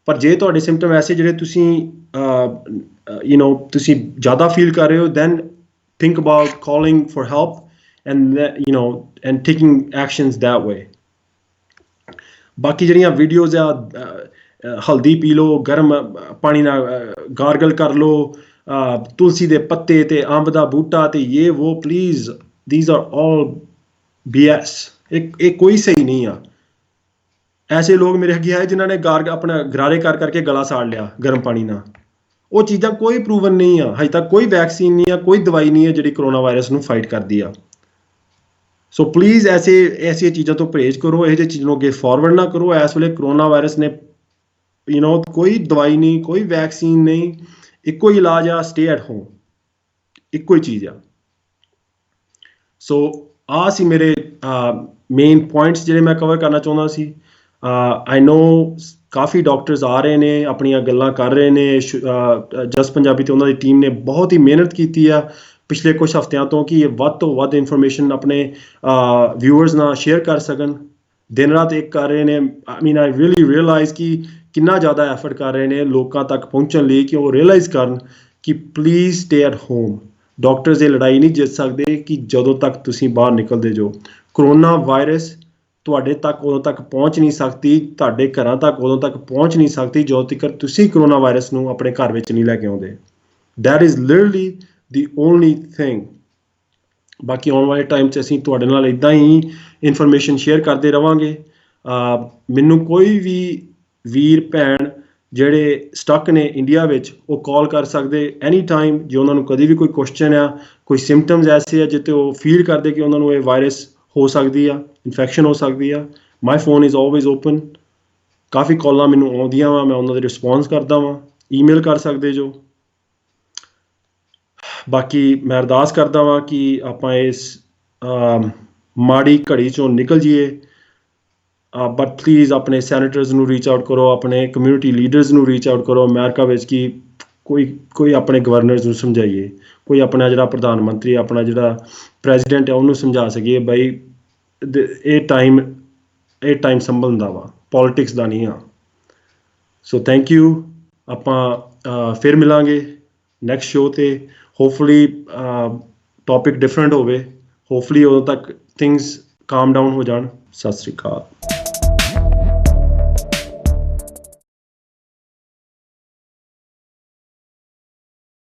Speaker 1: ਪਰ ਜੇ ਤੁਹਾਡੇ ਸਿੰਪਟਮ ਐਸੇ ਜਿਹੜੇ ਤੁਸੀਂ ਤੁਸੀਂ ਜ਼ਿਆਦਾ ਫੀਲ ਕਰ ਰਹੇ ਹੋ, then think about calling for help and taking actions that way. ਬਾਕੀ ਜਿਹੜੀਆਂ ਵੀਡੀਓਜ਼ ਆ, ਹਲਦੀ ਪੀ ਲਓ, ਗਰਮ ਪਾਣੀ ਨਾਲ ਗਾਰਗਲ ਕਰ ਲਓ, ਤੁਲਸੀ ਦੇ ਪੱਤੇ ਤੇ ਅੰਬ ਦਾ ਬੂਟਾ ਤੇ ਇਹ ਵੋ, please these are all BS। ਇਹ ਕੋਈ ਸਹੀ ਨਹੀਂ ਆ। ਐਸੇ ਲੋਕ ਮੇਰੇ ਅੱਗੇ ਆਏ ਜਿਨ੍ਹਾਂ ਨੇ ਆਪਣਾ ਗਰਾਰੇ ਕਰ ਕਰਕੇ ਗਲਾ ਸਾੜ ਲਿਆ ਗਰਮ ਪਾਣੀ ਨਾਲ। ਉਹ ਚੀਜ਼ਾਂ ਕੋਈ ਪ੍ਰੂਵਨ ਨਹੀਂ ਆ, ਹਜੇ ਤੱਕ ਕੋਈ ਵੈਕਸੀਨ ਨਹੀਂ ਆ, ਕੋਈ ਦਵਾਈ ਨਹੀਂ ਹੈ ਜਿਹੜੀ ਕਰੋਨਾ ਵਾਇਰਸ ਨੂੰ ਫਾਈਟ ਕਰਦੀ ਆ। ਸੋ ਪਲੀਜ਼ ਐਸੀਆਂ ਚੀਜ਼ਾਂ ਤੋਂ ਪਰਹੇਜ਼ ਕਰੋ, ਇਹੋ ਜਿਹੀ ਚੀਜ਼ਾਂ ਨੂੰ ਅੱਗੇ ਫਾਰਵਰਡ ਨਾ ਕਰੋ। ਇਸ ਵੇਲੇ ਕਰੋਨਾ ਵਾਇਰਸ ਨੇ ਕੋਈ ਦਵਾਈ ਨਹੀਂ, ਕੋਈ ਵੈਕਸੀਨ ਨਹੀਂ, ਇੱਕੋ ਹੀ ਇਲਾਜ ਆ, ਸਟੇ ਐਟ ਹੋਮ, ਇੱਕੋ ਹੀ ਚੀਜ਼ ਆ। ਸੋ ਆਹ ਸੀ ਮੇਰੇ ਮੇਨ ਪੁਆਇੰਟਸ ਜਿਹੜੇ ਮੈਂ ਕਵਰ ਕਰਨਾ ਚਾਹੁੰਦਾ ਸੀ। ਆਈ ਨੋ ਕਾਫੀ ਡਾਕਟਰਸ ਆ ਰਹੇ ਨੇ, ਆਪਣੀਆਂ ਗੱਲਾਂ ਕਰ ਰਹੇ ਨੇ। ਜਸ ਪੰਜਾਬੀ ਤੇ ਉਹਨਾਂ ਦੀ ਟੀਮ ਨੇ ਬਹੁਤ ਹੀ ਮਿਹਨਤ ਕੀਤੀ ਆ ਪਿਛਲੇ ਕੁਝ ਹਫ਼ਤਿਆਂ ਤੋਂ ਕਿ ਇਹ ਵੱਧ ਤੋਂ ਵੱਧ ਇਨਫੋਰਮੇਸ਼ਨ ਆਪਣੇ ਵਿਊਅਰਸ ਨਾਲ ਸ਼ੇਅਰ ਕਰ ਸਕਣ। ਦਿਨ ਰਾਤ ਇੱਕ ਕਰ ਰਹੇ ਨੇ। ਆਈ ਰੀਅਲੀ ਰੀਅਲਾਈਜ਼ ਕਿ ਕਿੰਨਾ ਜ਼ਿਆਦਾ ਐਫਰਟ ਕਰ ਰਹੇ ਨੇ ਲੋਕਾਂ ਤੱਕ ਪਹੁੰਚਣ ਲਈ, ਕਿ ਉਹ ਰੀਅਲਾਈਜ਼ ਕਰਨ ਕਿ please stay at home. Doctors ਇਹ ਲੜਾਈ ਨਹੀਂ ਜਿੱਤ ਸਕਦੇ ਕਿ ਜਦੋਂ ਤੱਕ ਤੁਸੀਂ ਬਾਹਰ ਨਿਕਲਦੇ ਜੋ। ਕਰੋਨਾ ਵਾਇਰਸ ਤੁਹਾਡੇ ਤੱਕ ਉਦੋਂ ਤੱਕ ਪਹੁੰਚ ਨਹੀਂ ਸਕਦੀ, ਤੁਹਾਡੇ ਘਰਾਂ ਤੱਕ ਉਦੋਂ ਤੱਕ ਪਹੁੰਚ ਨਹੀਂ ਸਕਦੀ ਜਦੋਂ ਤੱਕ ਤੁਸੀਂ ਕਰੋਨਾ ਵਾਇਰਸ ਨੂੰ ਆਪਣੇ ਘਰ ਵਿੱਚ ਨਹੀਂ ਲੈ ਕੇ ਆਉਂਦੇ। That is literally the only thing. ਬਾਕੀ ਆਉਣ ਵਾਲੇ ਟਾਈਮ 'ਚ ਅਸੀਂ ਤੁਹਾਡੇ ਨਾਲ ਇੱਦਾਂ ਹੀ ਇਨਫੋਰਮੇਸ਼ਨ ਸ਼ੇਅਰ ਕਰਦੇ ਰਵਾਂਗੇ। ਮੈਨੂੰ ਕੋਈ ਵੀ ਵੀਰ ਭੈਣ ਜਿਹੜੇ ਸਟਕ ਨੇ ਇੰਡੀਆ ਵਿੱਚ ਉਹ ਕਾਲ ਕਰ ਸਕਦੇ ਐਨੀ ਟਾਈਮ ਜੇ ਉਹਨਾਂ ਨੂੰ ਕਦੀ ਵੀ ਕੋਈ ਕੁਐਸਚਨ ਆ ਕੋਈ ਸਿੰਪਟਮਸ ਐਸੇ ਆ ਜਿੱਤੇ ਉਹ ਫੀਲ ਕਰਦੇ ਕਿ ਉਹਨਾਂ ਨੂੰ ਇਹ ਵਾਇਰਸ ਹੋ ਸਕਦੀ ਆ ਇਨਫੈਕਸ਼ਨ ਹੋ ਸਕਦੀ ਆ my phone is always open ਕਾਫੀ ਕਾਲਾਂ ਮੈਨੂੰ ਆਉਂਦੀਆਂ ਵਾ ਮੈਂ ਉਹਨਾਂ ਦੇ ਰਿਸਪੌਂਸ ਕਰਦਾ ਵਾਂ ਈਮੇਲ ਕਰ ਸਕਦੇ ਜੋ ਬਾਕੀ ਮੈਂ ਅਰਦਾਸ ਕਰਦਾ ਵਾਂ ਕਿ ਆਪਾਂ ਇਸ ਮਾੜੀ ਘੜੀ ਚੋਂ ਨਿਕਲ ਜਾਈਏ ਬਟ ਪਲੀਜ਼ ਆਪਣੇ ਸੈਨੇਟਰਸ ਨੂੰ ਰੀਚ ਆਊਟ ਕਰੋ ਆਪਣੇ ਕਮਿਊਨਿਟੀ ਲੀਡਰਸ ਨੂੰ ਰੀਚ ਆਊਟ ਕਰੋ ਅਮਰੀਕਾ ਵਿੱਚ ਕਿ ਕੋਈ ਆਪਣੇ ਗਵਰਨਰਸ ਨੂੰ ਸਮਝਾਈਏ ਕੋਈ ਆਪਣਾ ਜਿਹੜਾ ਪ੍ਰਧਾਨ ਮੰਤਰੀ ਆਪਣਾ ਜਿਹੜਾ ਪ੍ਰੈਜ਼ੀਡੈਂਟ ਹੈ ਉਹਨੂੰ ਸਮਝਾ ਸਕੀਏ ਬਈ ਇਹ ਟਾਈਮ ਸੰਭਲਣ ਦਾ ਵਾ ਪੋਲੀਟਿਕਸ ਦਾ ਨਹੀਂ ਆ ਸੋ ਥੈਂਕ ਯੂ ਆਪਾਂ ਫਿਰ ਮਿਲਾਂਗੇ ਨੈਕਸਟ ਸ਼ੋਅ 'ਤੇ ਹੋਪਫੁਲੀ ਟੌਪਿਕ ਡਿਫਰੈਂਟ ਹੋਵੇ ਹੋਪਫੁਲੀ ਉਦੋਂ ਤੱਕ ਥਿੰਗਸ ਕਾਮ ਡਾਊਨ ਹੋ ਜਾਣ ਸਤਿ ਸ਼੍ਰੀ ਅਕਾਲ